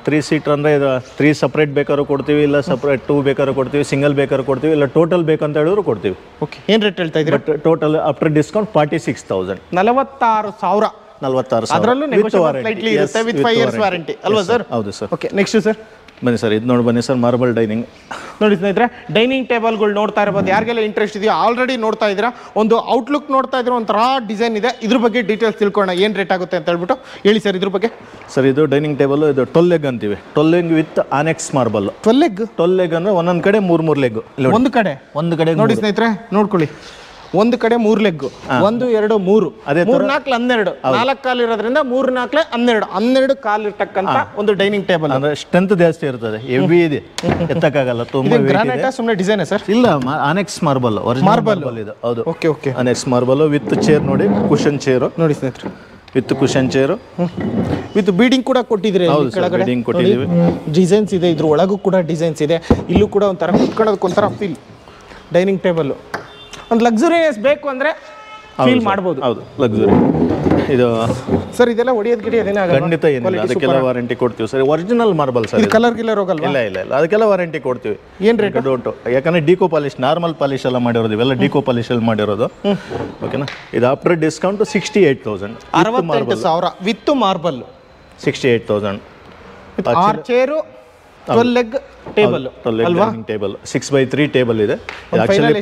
3 ಸೀಟರ್ ಅಂದರೆ ಇದು 3 ಸಪ್ರೇಟ್ ಬೇಕಾದ್ರೂ ಕೊಡ್ತೀವಿ, ಇಲ್ಲ ಸಪ್ರೇಟ್ 2 ಬೇಕಾದ್ರೂ ಕೊಡ್ತೀವಿ, ಸಿಂಗಲ್ ಬೇಕಾದ್ರೂ ಕೊಡ್ತೀವಿ, ಇಲ್ಲ ಟೋಟಲ್ ಬೇಕಂತ ಹೇಳಿದ್ರು ಕೊಡ್ತೀವಿ. ಓಕೆ, ಏನು ರೇಟ್ ಹೇಳ್ತಾ ಇದ್ದೀರಾ? But total after discount 46,000. 46,000. 46,000 ಅದರಲ್ಲೂ ನೆಗೋಷಿಯಬಲ್ ಸ್ಲೈಟ್ಲಿ ಇರುತ್ತೆ ವಿತ್ 5 ಇಯರ್ಸ್ ವಾರಂಟಿ ಅಲ್ವಾ ಸರ್? ಹೌದು ಸರ್. ಓಕೆ, ನೆಕ್ಸ್ಟ್ ಸರ್ ಬನ್ನಿ ಸರ್, ಇದು ನೋಡಿ ಬನ್ನಿ ಸರ್, ಮಾರ್ಬಲ್ ಡೈನಿಂಗ್. ನೋಡಿ ಸ್ನೇಹಿತರೆ, ಡೈನಿಂಗ್ ಟೇಬಲ್ಗಳು ನೋಡ್ತಾ ಇರ್ಬೋದು. ಯಾರಿಗೆಲ್ಲ ಇಂಟ್ರೆಸ್ಟ್ ಇದೆಯೋ ಆಲ್ರೆಡಿ ನೋಡ್ತಾ ಇದ್ದೀರಾ, ಒಂದು ಔಟ್ಲುಕ್ ನೋಡ್ತಾ ಇದ್ರೆ ಒಂಥರ ಡಿಸೈನ್ ಇದೆ. ಇದ್ರ ಬಗ್ಗೆ ಡೀಟೇಲ್ಸ್ ತಿಳ್ಕೊಳ್ಳೋಣ, ಏನು ರೇಟ್ ಆಗುತ್ತೆ ಅಂತ ಹೇಳ್ಬಿಟ್ಟು ಹೇಳಿ ಸರ್ ಇದ್ರ ಬಗ್ಗೆ. ಸರ್ ಇದು ಡೈನಿಂಗ್ ಟೇಬಲ್, ಇದು 12 ಲೆಗ್ ಅಂತೀವಿ. 12 leg with annex marble. 12 leg ಅಂದ್ರೆ ಒಂದೊಂದು ಕಡೆ 3 ಲೆಗ್. ಒಂದು ಕಡೆ ನೋಡಿ ಸ್ನೇಹಿತರೆ, ನೋಡ್ಕೊಳ್ಳಿ, ಒಂದು ಕಡೆ 3 ಲೆಗ್, 1 2 3, ಅದೇ 3 4 12, 4 ಕಾಲು ಇರೋದ್ರಿಂದ 3 4 12, 12 ಕಾಲು ಇರ್ತಕ್ಕಂಥ ಒಂದು ಡೈನಿಂಗ್ ಟೇಬಲ್. ಅಂದ್ರೆ ಸ್ಟ್ರೆಂತ್ ಜಾಸ್ತಿ ಇರ್ತದೆ, ಹೆವಿ ಇದೆ, ಎತ್ತಕ್ಕಾಗಲ್ಲ, ತುಂಬಾ ಗ್ರಾನೈಟ್ ಸುಮ್ಮನೆ ಡಿಸೈನ್ ಸರ್? ಇಲ್ಲ, ಆನೆಕ್ಸ್ ಮಾರ್ಬಲ್, ಒರಿಜಿನಲ್ ಮಾರ್ಬಲ್ ಇದು. ಹೌದು, okay. Annex marble with chair ನೋಡಿ, ಕುಷನ್ ಚೇರ್ ನೋಡಿ ಸ್ನೇಹಿತರೆ, with cushion chair with breeding ಕೂಡ ಕೊಟ್ಟಿದ್ರೆ, ಬೀಡಿಂಗ್ ಕೊಟ್ಟಿದ್ದೀವಿ. ಡಿಸೈನ್ಸ್ ಇದೆ, ಇದ್ರ ಒಳಗೂ ಕೂಡ ಡಿಸೈನ್ಸ್ ಇದೆ. ಇಲ್ಲೂ ಕೂಡ ಒಂಥರ ಕುತ್ಕೊಳ್ಳೋದಕ್ಕೆ ಒಂಥರ ಫೀಲ್. ಡೈನಿಂಗ್ ಟೇಬಲ್ ಒಂದು ಲಕ್ಸುರಿಯಸ್ ಬೇಕು ಅಂದ್ರೆ ಫೀಲ್ ಮಾಡ್ಬೋದು. ಹೌದು, ಲಕ್ಸುರಿ ಇದು ಸರ್. ಇದೆಲ್ಲ ಹೊಡಿಯೋದು ಗಿಡಿಯೋದೇನ ಖಂಡಿತ ಏನಿಲ್ಲ, ಅದಕ್ಕೆಲ್ಲ ವಾರಂಟಿ ಕೊಡ್ತೀವಿ sir. Original marble sir, colour ಗಿಲ್ಲರ್ ಹೋಗಲ್ಲ? ಇಲ್ಲ, ಅದಕ್ಕೆಲ್ಲ ವಾರಂಟಿ ಕೊಡ್ತೀವಿ. ಏನು ರೇಟ್? ಡೋಂಟು, ಯಾಕಂದ್ರೆ ಡಿಕೋ ಪಾಲಿಶ್, ನಾರ್ಮಲ್ ಪಾಲಿಶ್ ಎಲ್ಲ ಮಾಡಿರೋದು, ಇವೆಲ್ಲ ಡಿಕೋ ಪಾಲಿಶ್ ಅಲ್ಲಿ ಮಾಡಿರೋದು. ಓಕೆನಾ, ಇದು after discount 68,000. 68,000 with marble. 68,000. 6 chair, 12 leg table ಅಲ್ವಾ? ಟೇಬಲ್ 6x3 ಟೇಬಲ್ ಇದೆ. ಆಕ್ಚುಲಿ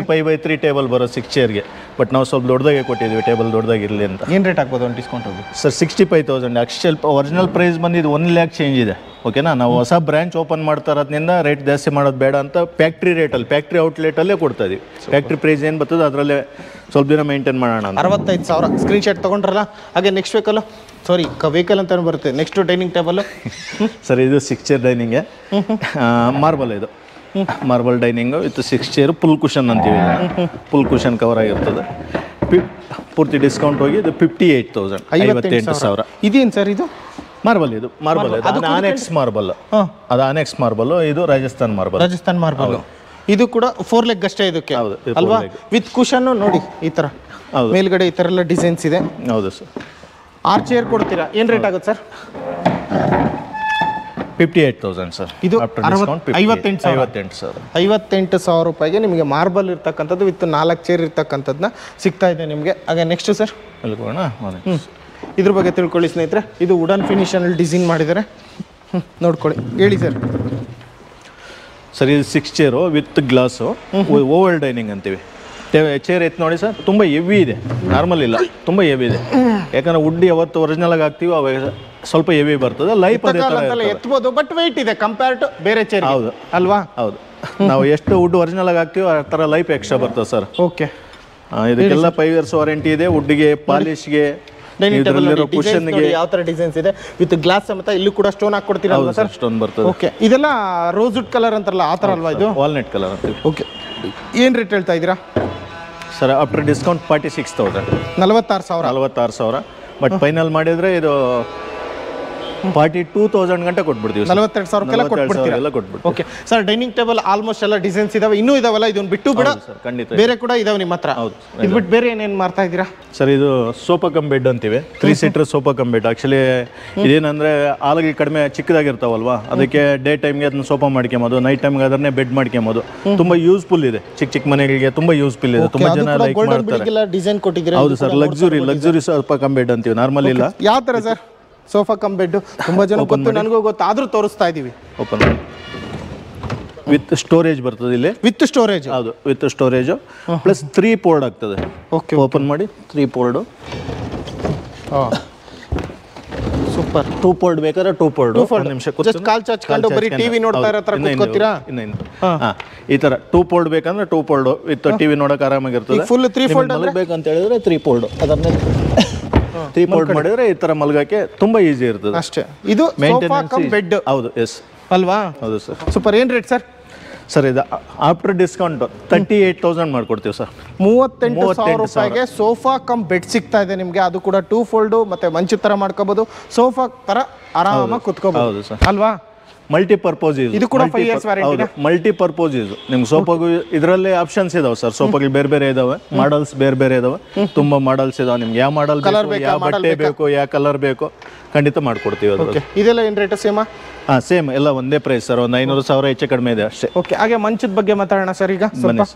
5x3 ಟೇಬಲ್ ಬರೋ 6 ಚೇರ್ಗೆ. ಬಟ್ ನಾವು ಸ್ವಲ್ಪ ದೊಡ್ಡದಾಗೆ ಕೊಟ್ಟಿದ್ದೀವಿ, ಟೇಬಲ್ ದೊಡ್ಡದಾಗಿರಲಿ ಅಂತ. ಏನು ರೇಟ್ ಆಗ್ಬೋದು ಒಂದು ಡಿಸ್ಕೌಂಟ್ ಹೋಗಿ ಸರ್? 65,000. ಆಕ್ಚುಲ್ ಒರಿಜಿನಲ್ ಪ್ರೈಸ್ ಬಂದಿದ್ದು 1 lakh ಚೇಂಜ್ ಇದೆ. ಓಕೆನಾ, ನಾವು ಹೊಸ ಬ್ರಾಂಚ್ ಓಪನ್ ಮಾಡ್ತಾ ಇರೋದ್ರಿಂದ ರೇಟ್ ಜಾಸ್ತಿ ಮಾಡೋದು ಬೇಡ ಅಂತ ಫ್ಯಾಕ್ಟ್ರಿ ರೇಟಲ್ಲಿ, ಫ್ಯಾಕ್ಟ್ರಿ ಔಟ್ಲೆಟಲ್ಲೇ ಕೊಡ್ತಾ ಇದೀವಿ. ಫ್ಯಾಕ್ಟ್ರಿ ಪ್ರೈಸ್ ಏನು ಬರ್ತದೆ ಅದರಲ್ಲೇ ಸ್ವಲ್ಪ ದಿನ ಮೇಂಟೈನ್ ಮಾಡೋಣ. 65,000 ಸ್ಕ್ರೀನ್ ಶಾಟ್ ತೊಗೊಂಡ್ರಲ್ಲ. ಹಾಗೆ ನೆಕ್ಸ್ಟ್ ವೆಹಿಕಲ್ ಅಂತ ಬರುತ್ತೆ. ನೆಕ್ಸ್ಟ್ ಡೈನಿಂಗ್ ಟೇಬಲ್ ಸರ್, ಇದು 6 ಚೇರ್ ಡೈನಿಂಗ್ ಮಾರ್ಬಲ್. ಇದು marble dining with 6 chair full cushion ಅಂತೀವಿ. ಫುಲ್ ಕುಷನ್ ಕವರ್ ಆಗಿರ್ತದೆ. ಪೂರ್ತಿ ಡಿಸ್ಕೌಂಟ್ ಹೋಗಿ ಇದು 58,000. 58,000. ಇದೇನು ಸರ್ ಇದು? ಮಾರ್ಬಲ್. ಇದು ಮಾರ್ಬಲ್, ಅದು ಆನೆಕ್ಸ್ ಮಾರ್ಬಲ್. ಅದು ಆನೆಕ್ಸ್ ಮಾರ್ಬಲ್, ಇದು ರಾಜಸ್ಥಾನ್ ಮಾರ್ಬಲ್. ಇದು ಕೂಡ 4 ಲೆಗ್ ಅಷ್ಟೇ ಇದಕ್ಕೆ ಅಲ್ವಾ? ವಿತ್ ಕುಷನ್ ನೋಡಿ, ಈ ತರ ಮೇಲ್ಗಡೆ ಈ ತರ ಎಲ್ಲ ಡಿಸೈನ್ಸ್ ಇದೆ. ಹೌದು ಸರ್. 6 ಚೇರ್ ಕೊಡ್ತೀರಾ? ಏನು ರೇಟ್ ಆಗುತ್ತೆ ಸರ್? 58,000 ಸರ್. ಇದು 58,000. 58,000 ರೂಪಾಯಿಗೆ ನಿಮಗೆ ಮಾರ್ಬಲ್ ಇರ್ತಕ್ಕಂಥದ್ದು ವಿತ್ 4 ಚೇರ್ ಇರ್ತಕ್ಕಂಥದ್ದನ್ನ ಸಿಗ್ತಾ ಇದೆ ನಿಮಗೆ. ಹಾಗೆ ನೆಕ್ಸ್ಟ್ ಸರ್, ಇದ್ರ ಬಗ್ಗೆ ತಿಳ್ಕೊಳ್ಳಿ ಸ್ನೇಹಿತರೆ. ಇದು ವುಡನ್ ಫಿನಿಷಲ್ಲಿ ಡಿಸೈನ್ ಮಾಡಿದ್ದಾರೆ, ನೋಡ್ಕೊಳ್ಳಿ. ಹೇಳಿ ಸರ್. ಸರ್, ಇದು 6 chair with glass, Oval dining ಅಂತೀವಿ. ಚೇರ್ ಎತ್ತು ನೋಡಿ ಸರ್, ತುಂಬ ಹೆವಿ ಇದೆ, ನಾರ್ಮಲ್ ಇಲ್ಲ, ತುಂಬ ಹೆವಿ ಇದೆ. ಯಾಕಂದ್ರೆ ವುಡ್ ಯಾವತ್ತು ಒರಿಜಿನಲ್ ಆಗಿ ಹಾಕ್ತೀವಿ, ಅವಾಗ ಸ್ವಲ್ಪ ಹೆವಿ ಬರ್ತದೆ. ಲೈಫ್ ಎತ್ಬೋದು, ಬಟ್ ವೆಯ್ಟ್ ಇದೆ ಕಂಪೇರ್ ಟು ಬೇರೆ ಚೇರ್. ಹೌದು ಅಲ್ವಾ? ಹೌದು. ನಾವು ಎಷ್ಟು ವುಡ್ ಒರಿಜಿನಲ್ ಆಗಿ ಹಾಕ್ತೀವಿ ಆ ಥರ ಲೈಫ್ ಎಕ್ಸ್ಟ್ರಾ ಬರ್ತದೆ ಸರ್. ಓಕೆ. ಇದಕ್ಕೆಲ್ಲ 5 ಇಯರ್ಸ್ ವಾರಂಟಿ ಇದೆ. ವುಡ್ಗೆ, ಪಾಲಿಶ್ಗೆ, ಡೈನಿಂಗ್ ಟೇಬಲ್ ಯಾವ ತರ ಡಿಸೈನ್ಸ್ ಇದೆ ವಿತ್ ಗ್ಲಾಸ್ ಸಮೇತ. ಇಲ್ಲೂ ಕೂಡ ಸ್ಟೋನ್ ಹಾಕಿ ಕೊಡ್ತೀರಲ್ವಾ ಸರ್? ಸ್ಟೋನ್ ಬರ್ತದೆ. ಓಕೆ. ಇದೆಲ್ಲ ರೋಸ್ ವುಡ್ ಕಲರ್ ಅಂತಾರಲ್ಲ, ಆ ಥರ ಅಲ್ವಾ ಇದು? ವಾಲ್ನಟ್ ಕಲರ್ ಅಂತೀವಿ. ಓಕೆ. ಏನು ರೇಟ್ ಹೇಳ್ತಾ ಇದ್ದೀರಾ sir? After discount 46,000. 46,000. But final ಮಾಡಿದ್ರೆ ಇದು 42,000 ಗಂಟೆ ಕೊಟ್ಬಿಡ್ತೀವಿ. 42,000 ಕೊಟ್ಬಿಡ್ತೀರಾ? Okay sir. Dining table almost ಎಲ್ಲ ಡಿಸೈನ್ಸ್ ಇದಾವೆ, ಇನ್ನೂ ಇದಾವಲ್ಲ? ಇದನ್ನ ಬಿಟ್ಟು ಬಿಡ ಖಂಡಿತ ಬೇರೆ ಕೂಡ ಇದಾವೆ ನಿಮ್ಮ ಹತ್ರ? ಹೌದು. ಇದು ಬಿಟ್ಟು ಬೇರೆ ಏನೇನು ಮಾಡ್ತಾ ಇದ್ದೀರಾ ಸರ್? ಇದು ಸೋಫಾ ಕಮ್ ಬೆಡ್ ಅಂತೀವಿ. 3 seater sofa cum bed. Actually ಇದೇನಂದ್ರೆ ಆಲಗಿ ಕಡಿಮೆ ಚಿಕ್ಕದಾಗಿರ್ತಾವಲ್ವಾ, ಅದಕ್ಕೆ ಡೇ ಟೈಮ್ಗೆ ಅದನ್ನ ಸೋಫಾ ಮಾಡ್ಕೊಂಬೋದು, ನೈಟ್ ಟೈಮ್ಗೆ ಅದನ್ನೇ ಬೆಡ್ ಮಾಡ್ಕೊಂಬೋದು. ತುಂಬಾ ಯೂಸ್ಫುಲ್ ಇದೆ, ಚಿಕ್ಕ ಮನೆಗಳಿಗೆ ತುಂಬಾ ಯೂಸ್ಫುಲ್ ಇದೆ. ತುಂಬಾ ಜನ ಲೈಕ್ ಮಾಡ್ತಾರೆ. ಡಿಸೈನ್ ಕೊಟ್ಟಿದ್ದೀರಾ? ಹೌದು sir. Luxury sofa cum bed ಅಂತೀವಿ. ನಾರ್ಮಲ್ ಇಲ್ಲ. ಯಾವ ತರ ಸರ್? ಸೋಫಾ ಕಮ್ ಬೆಡ್ ತುಂಬಾ ಜನ ಗೊತ್ತು, ನನಗೂ ಗೊತ್ತು, ಆದ್ರೂ ತೋರಿಸ್ತಾ ಇದೀವಿ. ಓಪನ್ ವಿತ್ ಸ್ಟೋರೇಜ್ ಬರ್ತದೆ ಇಲ್ಲಿ. With storage? ಹೌದು, ವಿತ್ ಸ್ಟೋರೇಜ್ ಪ್ಲಸ್ 3 ಪೋರ್ಡ್ ಆಗ್ತದೆ. ಓಕೆ. ಓಪನ್ ಮಾಡಿ 3 ಪೋರ್ಡ್. ಸೂಪರ್. 2 ಪೋರ್ಡ್ ಬೇಕಾದ್ರೆ 2 ಪೋರ್ಡ್. ಒಂದು ನಿಮಿಷ ಜಸ್ಟ್ ಕಾಲ್ ಚಾಚ್ಕೊಂಡು ಬರೀ ಟಿವಿ ನೋಡ್ತಾ ಇರೋ ತರ ಕೂತ್ಕೋತೀರಾ? ಈ ತರ 2 ಪೋರ್ಡ್ ಬೇಕಂದ್ರೆ 2 ಪೋರ್ಡ್ ವಿತ್ ಟಿವಿ ನೋಡಕ್ ಆರಾಮಾಗಿರ್ತದೆ. ಫುಲ್ 3 ಫೋಲ್ಡ್ ಬೇಕಂತ ಹೇಳಿದ್ರೆ 3 ಪೋರ್ಡ್. ಅದನ್ನ 3 ಪೋರ್ಡ್ ಮಾಡಿದ್ರೆ ಈ ತರ ಮಲ್ಗಕ್ಕೆ ತುಂಬಾ ಈಸಿ ಇರ್ತದೆ ಅಷ್ಟೇ. ಇದು ಸೋಫಾ ಕಮ್ ಬೆಡ್. ಹೌದು. ಎಸ್ ಅಲ್ವಾ? ಹೌದು ಸರ್. ಸೂಪರ್. ಏನು ರೇಟ್ ಸರ್? ಸರ್, ಇದು ಆಫ್ಟರ್ ಡಿಸ್ಕೌಂಟ್ 38,000 ಮಾಡ್ಕೊಡ್ತೀವಿ ಸರ್. 38,000 ರೂಪಾಯಿಗೆ ಸೋಫಾ ಕಮ್ ಬೆಡ್ ಸಿಗ್ತಾ ಇದೆ ನಿಮಗೆ. ಅದು ಕೂಡ 2 ಫೋಲ್ಡ್ ಮತ್ತೆ ಮಂಚದ ತರ ಮಾಡ್ಕೋಬಹುದು, ಸೋಫಾ ತರ ಆರಾಮಾಗಿ ಕುತ್ಕೋಬಹುದು. ಹೌದು ಸರ್. ಅಲ್ವಾ? ಮಲ್ಟಿಪರ್ಪೋಸ್ ಇದು ಕೂಡ 5 years ವಾರಂಟಿ. ಮಲ್ಟಿಪರ್ಪೋಸ್ ಇದು ನಿಮ್ಗೆ ಸೋಪಾಗು ಇದರಲ್ಲಿ ಆಪ್ಷನ್ಸ್ ಇದಾವೆ ಸರ್. ಸೋಪಾಗಿ ಬೇರೆ ಬೇರೆ ಇದಾವೆ, ಮಾಡಲ್ಸ್ ಬೇರೆ ಬೇರೆ ಇದಾವೆ, ತುಂಬಾ ಮಾಡಲ್ಸ್ ಇದಾವೆ. ನಿಮ್ಗೆ ಯಾವ ಮಾಡಲ್ ಬೇಕು, ಯಾವ ಬಟ್ಟೆ ಬೇಕು, ಯಾವ ಕಲರ್ ಬೇಕು ಖಂಡಿತ ಮಾಡ್ಕೊಡ್ತೀವಿ ಅದು. ಇದೆಲ್ಲ ಏನು ರೇಟ್ ಸೇಮಾ? ಸೇಮ್ ಎಲ್ಲ ಒಂದೇ ಪ್ರೈಸ್ ಸರ್. ಒಂದು 500,000 ಹೆಚ್ಚು ಕಡಿಮೆ ಇದೆ ಅಷ್ಟೇ. ಓಕೆ, ಹಾಗೆ ಮಂಚದ ಬಗ್ಗೆ ಮಾತಾಡೋಣ ಸರ್. ಈಗ ಸ್ವಲ್ಪ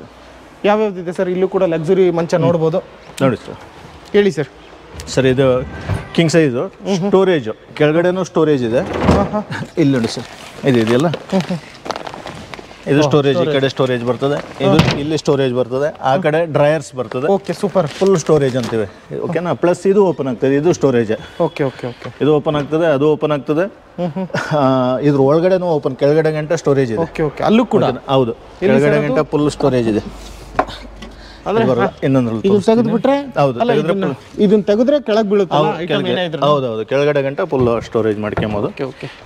ಯಾವ್ಯಾವ್ದಿದೆ ಸರ್? ಇಲ್ಲೂ ಕೂಡ ಲಕ್ಸುರಿ ಮಂಚ ನೋಡ್ಬೋದು ನೋಡಿ ಸರ್. ಹೇಳಿ ಸರ್. ಸರ್ ಇದು ಕಿಂಗ್ ಸೈಜು, ಸ್ಟೋರೇಜು ಕೆಳಗಡೆನೂ ಸ್ಟೋರೇಜ್ ಇದೆ. ಇಲ್ಲಿ ನೋಡಿ ಸರ್, ಇದು ಇದೆಯಲ್ಲ, ಇದು ಸ್ಟೋರೇಜ್. ಈ ಕಡೆ ಸ್ಟೋರೇಜ್ ಬರ್ತದೆ, ಇದು ಇಲ್ಲಿ ಸ್ಟೋರೇಜ್ ಬರ್ತದೆ, ಆ ಕಡೆ ಡ್ರೈಯರ್ಸ್ ಬರ್ತದೆ. Okay, super. ಫುಲ್ ಸ್ಟೋರೇಜ್ ಅಂತೀವಿ, ಓಕೆನಾ. ಪ್ಲಸ್ ಇದು ಓಪನ್ ಆಗ್ತದೆ, ಇದು ಸ್ಟೋರೇಜ್. Okay okay okay. ಇದು ಓಪನ್ ಆಗ್ತದೆ, ಅದು ಓಪನ್ ಆಗ್ತದೆ. ಇದ್ರ ಒಳಗಡೆನೂ ಓಪನ್, ಕೆಳಗಡೆ ಗಂಟೆ ಸ್ಟೋರೇಜ್ ಇದೆ. ಓಕೆ ಓಕೆ, ಅಲ್ಲೂ ಕೂಡ ಹೌದು, ಕೆಳಗಡೆ ಗಂಟೆ ಫುಲ್ ಸ್ಟೋರೇಜ್ ಇದೆ. ತೆಗೆದ್ಬಿಟ್ರೆ ಇದನ್ನ ತೆಗೆದ್ರೆ ಕೆಳಗೆ ಬೀಳುತ್ತೆ. ಹೌದೌದು, ಕೆಳಗಡೆ ಗಂಟೆ ಫುಲ್ ಸ್ಟೋರೇಜ್ ಮಾಡ್ಕೊಂಬೋದು.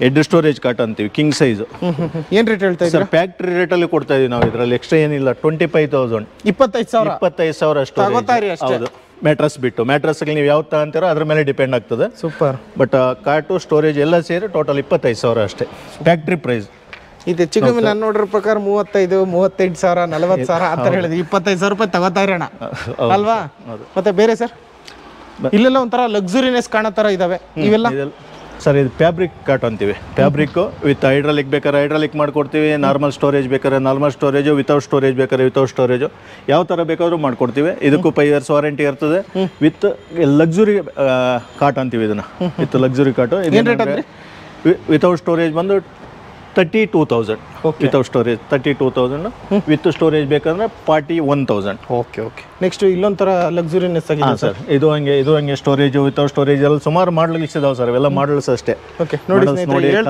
ಹೆಡ್ ಸ್ಟೋರೇಜ್ ಕಾಟ್ ಅಂತೀವಿ, ಕಿಂಗ್ ಸೈಜ್. ಏನ್ ರೇಟ್ ಹೇಳ್ತಾ ಇದ್ದೀರಾ? ಫ್ಯಾಕ್ಟ್ರಿ ರೇಟ್ ಅಲ್ಲಿ ಕೊಡ್ತಾ ಇದೀವಿ ನಾವು. ಇದರಲ್ಲಿ ಎಕ್ಸ್ಟ್ರಾ ಏನಿಲ್ಲ. 25,000 25,000 ಸ್ಟೋರೇಜ್. ಹೌದು, ಮ್ಯಾಟ್ರಸ್ ಬಿಟ್ಟು. ಮ್ಯಾಟ್ರಸ್ ನೀವು ಯಾವ್ದು ತಗೊಂತೀರೋ ಅದ್ರ ಮೇಲೆ ಡಿಪೆಂಡ್ ಆಗ್ತದೆ. ಸೂಪರ್. ಬಟ್ ಕಾಟು ಸ್ಟೋರೇಜ್ ಎಲ್ಲ ಸೇರಿ ಟೋಟಲ್ 25,000 ಅಷ್ಟೇ ಫ್ಯಾಕ್ಟ್ರಿ ಪ್ರೈಸ್. ಇದು ಹೆಚ್ಚು ಕಮ್ಮಿ ನಾನು ನೋಡಿರೋ ಪ್ರಕಾರ 35,000, 38,000, 40,000 ಆ ಥರ ಹೇಳಿದ್ರಿ. 25,000 ರೂಪಾಯಿ ತಗೋತಾ ಇರೋಣ ಅಲ್ವಾ? ಮತ್ತೆ ಬೇರೆ ಸರ್ ಇಲ್ಲೆಲ್ಲ ಒಂಥರ ಲಕ್ಸುರಿನೆಸ್ ಕಾಣೋ ಥರ ಇದಾವೆ ಇವೆಲ್ಲ. ಸರ್ ಇದು ಫ್ಯಾಬ್ರಿಕ್ ಕಾಟ್ ಅಂತೀವಿ. ಫ್ಯಾಬ್ರಿಕ್ಕು ವಿತ್ ಹೈಡ್ರಾಲಿಕ್ ಬೇಕಾದ್ರೆ ಹೈಡ್ರಾಲಿಕ್ ಮಾಡ್ಕೊಡ್ತೀವಿ, ನಾರ್ಮಲ್ ಸ್ಟೋರೇಜ್ ಬೇಕಾದ್ರೆ ನಾರ್ಮಲ್ ಸ್ಟೋರೇಜು, ವಿತೌಟ್ ಸ್ಟೋರೇಜ್ ಬೇಕಾದ್ರೆ ವಿತೌಟ್ ಸ್ಟೋರೇಜು, ಯಾವ ಥರ ಬೇಕಾದ್ರೂ ಮಾಡ್ಕೊಡ್ತೀವಿ. ಇದಕ್ಕೂ 5 years ವಾರಂಟಿ ಇರ್ತದೆ. ವಿತ್ ಲಕ್ಸುರಿ ಕಾಟ್ ಅಂತೀವಿ ಇದನ್ನು. ವಿತ್ ಲಕ್ಸುರಿ ಕಾಟು. ವಿತೌಟ್ ಸ್ಟೋರೇಜ್ ಬಂದು 32,000 ವಿತೌಟ್ ಸ್ಟೋರೇಜ್. 32,000 ವಿತ್ ಸ್ಟೋರೇಜ್ ಬೇಕಂದ್ರೆ 41,000. Okay okay. ನೆಕ್ಸ್ಟ್ ಇಲ್ಲೊಂಥರ ಲಕ್ಸುರಿನೆಸ್ ಆಗಿದೆ ಸರ್. ಇದು ಹಂಗೆ ಸ್ಟೋರೇಜ್ ವಿತೌಟ್ ಸ್ಟೋರೇಜ್ ಎಲ್ಲ ಸುಮಾರು ಮಾಡಲ್ಸ್ ಇದಾವೆ ಸರ್. ಇವೆಲ್ಲ ಮಾಡಲ್ಸ್ ಅಷ್ಟೇ. ಓಕೆ, ನೋಡಿ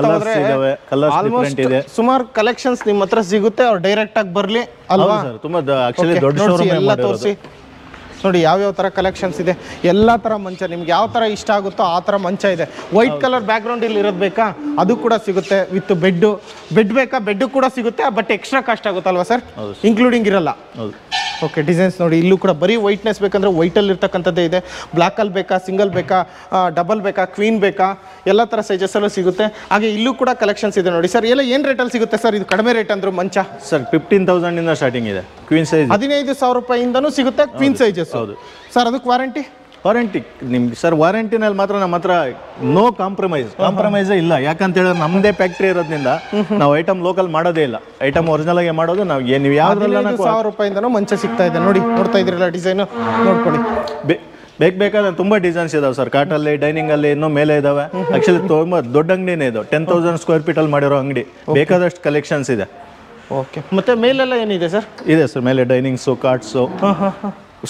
ಕಲರ್ಸ್ ಇದಾವೆ, ಕಲರ್ಸ್ ಡಿಫರೆಂಟ್ ಇದೆ. ಸುಮಾರು ಕಲೆಕ್ಷನ್ಸ್ ನಿಮ್ಮ ಹತ್ರ ಸಿಗುತ್ತೆ. ಅವ್ರು ಡೈರೆಕ್ಟ್ ಆಗಿ ಬರಲಿ ಅಲ್ವಾ ಸರ್? ತುಂಬಾ ಆಕ್ಚುಲಿ ದೊಡ್ಡ ಶೋರೂಮ್ ಎಲ್ಲ ತೋರಿಸಿ ನೋಡಿ ಯಾವ್ಯಾವ ಥರ ಕಲೆಕ್ಷನ್ಸ್ ಇದೆ. ಎಲ್ಲ ಥರ ಮಂಚ ನಿಮ್ಗೆ ಯಾವ ಥರ ಇಷ್ಟ ಆಗುತ್ತೋ ಆ ಥರ ಮಂಚ ಇದೆ. ವೈಟ್ ಕಲರ್ ಬ್ಯಾಕ್ಗ್ರೌಂಡ್ ಇಲ್ಲಿ ಇರೋದು ಬೇಕಾ ಅದು ಕೂಡ ಸಿಗುತ್ತೆ. ವಿತ್ ಬೆಡ್ ಬೇಕಾ ಬೆಡ್ ಕೂಡ ಸಿಗುತ್ತೆ. ಬಟ್ ಎಕ್ಸ್ಟ್ರಾ ಕಾಸ್ಟ್ ಆಗುತ್ತಲ್ವಾ ಸರ್? ಇನ್ಕ್ಲೂಡಿಂಗ್ ಇರಲ್ಲ. ಓಕೆ, ಡಿಸೈನ್ಸ್ ನೋಡಿ. ಇಲ್ಲೂ ಕೂಡ ಬರೀ ವೈಟ್ನೆಸ್ ಬೇಕಂದ್ರೆ ವೈಟಲ್ಲಿ ಇರ್ತಕ್ಕಂಥದ್ದೇ ಇದೆ. ಬ್ಲ್ಯಾಕಲ್ಲಿ ಬೇಕಾ, ಸಿಂಗಲ್ ಬೇಕಾ, ಡಬಲ್ ಬೇಕಾ, ಕ್ವೀನ್ ಬೇಕಾ, ಎಲ್ಲ ಥರ ಸೈಜಸ್ಸಲ್ಲೂ ಸಿಗುತ್ತೆ. ಹಾಗೆ ಇಲ್ಲೂ ಕೂಡ ಕಲೆಕ್ಷನ್ಸ್ ಇದೆ ನೋಡಿ ಸರ್. ಎಲ್ಲ ಏನು ರೇಟಲ್ಲಿ ಸಿಗುತ್ತೆ ಸರ್? ಇದು ಕಡಿಮೆ ರೇಟ್ ಅಂದ್ರು ಮಂಚ ಸರ್ 15,000 ಸ್ಟಾರ್ಟಿಂಗ್ ಇದೆ. ಕ್ವೀನ್ ಸೈಜ್ 15,000 ರೂಪಾಯಿಂದನೂ ಸಿಗುತ್ತೆ ಕ್ವೀನ್ ಸೈಜಸ್. ಹೌದು ಸರ್. ಅದಕ್ಕೆ ವಾರಂಟಿ ನಿಮ್ಗೆ ಸರ್ ವಾರಂಟಿನಲ್ಲಿ ಮಾತ್ರ ನಮ್ಮ ಹತ್ರ ನೋ ಕಾಂಪ್ರಮೈಸೇ ಇಲ್ಲ. ಯಾಕಂತ ಹೇಳಿದ್ರೆ ನಮ್ಮದೇ ಫ್ಯಾಕ್ಟ್ರಿ ಇರೋದ್ರಿಂದ ನಾವು ಐಟಮ್ ಲೋಕಲ್ ಮಾಡೋದೇ ಇಲ್ಲ. ಐಟಮ್ ಒರಿಜಿನಲ್ ಆಗಿ ಮಾಡೋದು ನಾವು. ನೀವು ಯಾವ್ದ್ರಲ್ಲ 1,000 ರೂಪಾಯಿಂದನೂ ಮಂಚ ಸಿಗ್ತಾ ಇದೆ ನೋಡಿ. ನೋಡ್ತಾ ಇದ್ರಲ್ಲ ಡಿಸೈನು ನೋಡ್ಕೊಳ್ಳಿ. ಬೇಕಾದ್ರೆ ತುಂಬಾ ಡಿಸೈನ್ಸ್ ಇದಾವೆ ಸರ್. ಕಾಟಲ್ಲಿ, ಡೈನಿಂಗ್ ಅಲ್ಲಿ ಇನ್ನೂ ಮೇಲೆ ಇದಾವೆ. ಆಕ್ಚುಲಿ ತುಂಬಾ ದೊಡ್ಡ ಅಂಗಡಿನೇ ಇದು. 10,000 ಸ್ಕ್ವೇರ್ ಫೀಟ್ ಅಲ್ಲಿ ಮಾಡಿರೋ ಅಂಗಡಿ. ಬೇಕಾದಷ್ಟು ಕಲೆಕ್ಷನ್ಸ್ ಇದೆ. ಓಕೆ, ಮತ್ತೆ ಮೇಲೆಲ್ಲ ಏನಿದೆ ಸರ್? ಇದೆ ಸರ್, ಮೇಲೆ ಡೈನಿಂಗ್ಸು, ಕಾರ್ಟ್ಸು.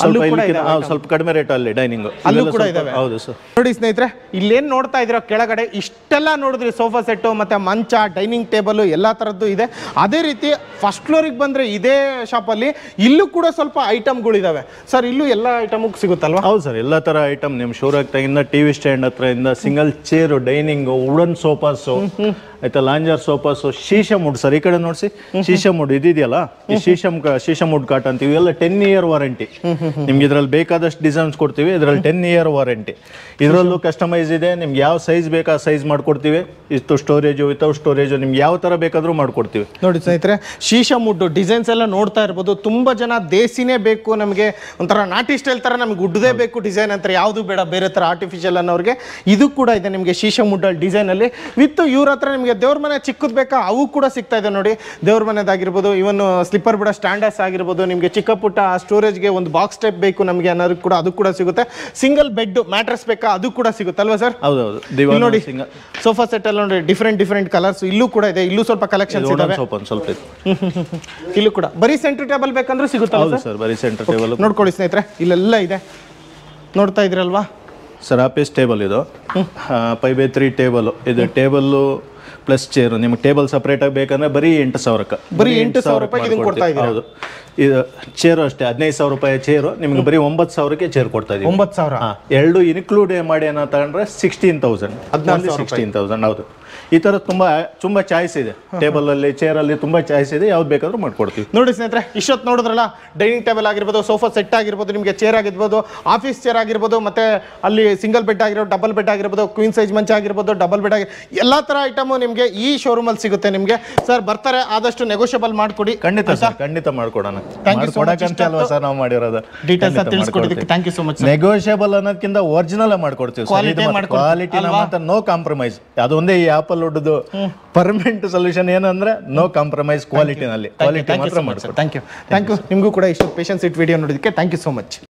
ಸ್ವಲ್ಪ ಕಡಿಮೆ ರೇಟ್ ಅಲ್ಲಿ ಡೈನಿಂಗ್ ಅಲ್ಲೂ ಕೂಡ ಇದಾವೆ. ಹೌದು ಸರ್. ನೋಡಿ ಸ್ನೇಹಿತರೆ, ಇಲ್ಲೇನ್ ನೋಡ್ತಾ ಇದ್ದೀರಾ ಕೆಳಗಡೆ ಇಷ್ಟೆಲ್ಲ ನೋಡಿದ್ರಿ. ಸೋಫಾ ಸೆಟ್ಟು ಮತ್ತೆ ಮಂಚ, ಡೈನಿಂಗ್ ಟೇಬಲ್ ಎಲ್ಲ ತರದ್ದು ಇದೆ. ಅದೇ ರೀತಿ ಫಸ್ಟ್ ಫ್ಲೋರಿಗೆ ಬಂದ್ರೆ ಇದೇ ಶಾಪಲ್ಲಿ ಇಲ್ಲೂ ಕೂಡ ಸ್ವಲ್ಪ ಐಟಮ್ಗಳಿದಾವೆ ಸರ್. ಇಲ್ಲೂ ಎಲ್ಲ ಐಟಮ್ ಸಿಗುತ್ತಲ್ವಾ? ಹೌದು ಸರ್, ಎಲ್ಲ ತರ ಐಟಮ್ ನಿಮ್ ಶೋರಾಗ್ತಾಗಿಂದ ಟಿವಿ ಸ್ಟ್ಯಾಂಡ್ ಹತ್ರ ಸಿಂಗಲ್ ಚೇರು, ಡೈನಿಂಗ್, ವುಡನ್ ಸೋಫಾಸು, ಆಯ್ತಾ, ಲಾಂಜರ್ ಸೋಫಾಸು, ಶೀಶಮ್ ವುಡ್ ಸರ್. ಈ ಕಡೆ ನೋಡಿಸಿ, ಶೀಶಮ್ ವುಡ್ ಇದೆಯಲ್ಲ, ಈ ಶೀಶಮ್ ವುಡ್ ಕಾಟ್ ಅಂತೀವಿ. ಎಲ್ಲ 10 year ವಾರಂಟಿ. ನಿಮ್ಗೆ ಇದ್ರಲ್ಲಿ ಬೇಕಾದಷ್ಟು ಡಿಸೈನ್ಸ್ ಕೊಡ್ತೀವಿ. ಇದ್ರಲ್ಲಿ 10 year ವಾರಂಟಿ. ಇದರಲ್ಲೂ ಕಸ್ಟಮೈಸ್ ಇದೆ. ನಿಮ್ಗೆ ಯಾವ ಸೈಜ್ ಬೇಕಾ ಸೈಜ್ ಮಾಡ್ಕೊಡ್ತೀವಿ. ಇಷ್ಟು ಸ್ಟೋರೇಜು, ವಿತೌಟ್ ಸ್ಟೋರೇಜು, ನಿಮ್ಗೆ ಯಾವ ತರ ಬೇಕಾದ್ರೂ ಮಾಡ್ಕೊಡ್ತೀವಿ. ನೋಡಿ ಸ್ನೇಹಿತರೆ, ಶೀಶಮ್ ವುಡ್ ಡಿಸೈನ್ಸ್ ಎಲ್ಲ ನೋಡ್ತಾ ಇರ್ಬೋದು. ತುಂಬಾ ಜನ ದೇಸಿನೇ ಬೇಕು ನಮಗೆ, ಒಂಥರ ನಾಟಿ ಸ್ಟೈಲ್ ತರ ನಮ್ಗೆ ಉಡ್ದೇ ಬೇಕು ಡಿಸೈನ್ ಅಂತ, ಯಾವುದು ಬೇಡ ಬೇರೆ ತರ ಆರ್ಟಿಫಿಷಿಯಲ್ ಅನ್ನೋರಿಗೆ ಇದು ಕೂಡ ಇದೆ ನಿಮಗೆ ಶೀಶಮ್ ವುಡ್ ಡಿಸೈನ್ ಅಲ್ಲಿ. ವಿತ್ ಇವ್ರ ಹತ್ರ ನಿಮಗೆ ದೇವ್ರ ಮನೆ ಚಿಕ್ಕದ್ ಬೇಕಾ ಅವು ಕೂಡ ಸಿಗ್ತಾ ಇದೆ ನೋಡಿ. ದೇವ್ರ ಮನೆದಾಗಿರ್ಬೋದು, ಇವನ್ ಸ್ಲಿಪ್ಪರ್ ಬಿಡೋ ಸ್ಟ್ಯಾಂಡರ್ಸ್ ಆಗಿರ್ಬೋದು, ನಿಮಗೆ ಚಿಕ್ಕ ಪುಟ್ಟ ಸ್ಟೋರೇಜ್ಗೆ ಒಂದು ಬಾಕ್ಸ್ ಟೈಪ್ ಬೇಕು ನಮಗೆ ಅನ್ನೋದು ಕೂಡ ಅದು ಕೂಡ ಸಿಗುತ್ತೆ. ಸಿಂಗಲ್ ಬೆಡ್ ಮ್ಯಾಟ್ರೆಸ್ ಬೇಕಾ ಅದು ಕೂಡ ಸಿಗುತ್ತಲ್ವಾ ಸರ್? ಹೌದೌದು. ನೋಡಿ ಸೋಫಾ ಸೆಟ್ ಎಲ್ಲ ನೋಡಿ ಡಿಫ್ರೆಂಟ್ ಕಲರ್ಸ್ ಇಲ್ಲೂ ಕೂಡ ಇದೆ. ಇಲ್ಲೂ ಸ್ವಲ್ಪ ಕಲೆಕ್ಷನ್ಸ್ ಇದಾವೆ. ಸ್ವಲ್ಪ ಇಲ್ಲೂ ಕೂಡ ಬರೀ ಸೆಂಟರ್ ಟೇಬಲ್ ಬೇಕಂದ್ರೆ ಸಿಗುತ್ತಲ್ಲ ಸರ್? ಬರೀ ಸೆಂಟರ್ ಟೇಬಲ್ ನೋಡ್ಕೊಳ್ಳಿ ಸ್ನೇಹಿತರೆ, ಇಲ್ಲೆಲ್ಲ ಇದೆ. ನೋಡ್ತಾ ಇದ್ರಲ್ವಾ ಸರ್? ಆಫೀಸ್ ಟೇಬಲ್ ಇದು 5x3 ಟೇಬಲ್. ಇದು ಟೇಬಲ್ಲು ಪ್ಲಸ್ ಚೇರು. ನಿಮ್ಗೆ ಟೇಬಲ್ ಸಪ್ರೇಟ್ ಆಗಿ ಬೇಕಂದ್ರೆ ಬರೀ 8,000. ಬರೀ 8,000 ರೂಪಾಯಿ ಕೊಡ್ತಾ ಇದ್ದೀವಿ. ಹೌದು. ಇದು ಚೇರು ಅಷ್ಟೇ 15,000 ರೂಪಾಯಿ ಚೇರು. ನಿಮ್ಗೆ ಬರೀ 9,000ಕ್ಕೆ ಚೇರ್ ಕೊಡ್ತಾ ಇದೀವಿ. 9,000 ಎರಡು ಇನ್ಕ್ಲೂಡ್ ಮಾಡಿ ಏನೋ ತಗೊಂಡ್ರೆ 16,000. 16,000. ಹೌದು. ಈ ಥರ ತುಂಬ ಚಾಯ್ಸ್ ಇದೆ. ಟೇಬಲಲ್ಲಿ ಚೇರಲ್ಲಿ ತುಂಬ ಚಾಯ್ಸ್ ಇದೆ, ಯಾವ್ದು ಬೇಕಾದ್ರೂ ಮಾಡ್ಕೊಡ್ತೀವಿ. ನೋಡಿ ಸ್ನೇಹಿತರೆ, ಇಷ್ಟೊತ್ತು ನೋಡಿದ್ರಲ್ಲ, ಡೈನಿಂಗ್ ಟೇಬಲ್ ಆಗಿರ್ಬೋದು, ಸೋಫಾ ಸೆಟ್ ಆಗಿರ್ಬೋದು, ನಿಮಗೆ ಚೇರ್ ಆಗಿರ್ಬೋದು, ಆಫೀಸ್ ಚೇರ್ ಆಗಿರ್ಬೋದು, ಮತ್ತೆ ಅಲ್ಲಿ ಸಿಂಗಲ್ ಬೆಡ್ ಆಗಿರ್ಬೋದು, ಡಬಲ್ ಬೆಡ್ ಆಗಿರ್ಬೋದು, ಕ್ವೀನ್ ಸೈಜ್ ಮಂಚ ಆಗಿರ್ಬೋದು, ಡಬಲ್ ಬೆಡ್ ಎಲ್ಲ ಥರ ಐಟಮು ನಿಮಗೆ ಈ ಶೋರೂಮಲ್ಲಿ ಸಿಗುತ್ತೆ. ನಿಮಗೆ ಸರ್ ಬರ್ತಾರೆ, ಆದಷ್ಟು ನೆಗೋಷಿಯಬಲ್ ಮಾಡಿಕೊಡಿ. ಖಂಡಿತ ಸರ್, ಖಂಡಿತ ಮಾಡ್ಕೊಡೋಣ. ಮಾಡ್ಕೊಡಕ್ಕಂತ ಅಲ್ವಾ ಸರ್ ನಾವು ಮಾಡಿರೋದು. ಡೀಟೇಲ್ಸ್ ತಿಳಿಸ್ಕೊಡೋದಕ್ಕೆ thank you so much. Negotiable ಅನ್ನೋದಕ್ಕಿಂತ ಒರಿಜಿನಲ್ ಮಾಡ್ಕೊಡ್ತೀವಿ. ಕ್ವಾಲಿಟಿ ಮಾತ್ರ ನೋ ಕಾಂಪ್ರಮೈಸ್. ಅದೊಂದೇ ಈ ಆಪಲ್ ವುಡ್ದು ಪರ್ಮನೆಂಟ್ ಸೊಲ್ಯೂಷನ್ ಏನಂದ್ರೆ ನೋ ಕಾಂಪ್ರಮೈಸ್ ಕ್ವಾಲಿಟಿನಲ್ಲಿ. ಕ್ವಾಲಿಟಿ ಮಾತ್ರ ಮಾಡ್ಕೊಡ್ತೀವಿ. Thank you. ನಿಮಗೂ ಕೂಡ ಇಷ್ಟು ಪೇಷನ್ಸ್ ಇಟ್ ವಿಡಿಯೋ ನೋಡೋದಕ್ಕೆ ಥ್ಯಾಂಕ್ ಯು ಸೊ ಮಚ್.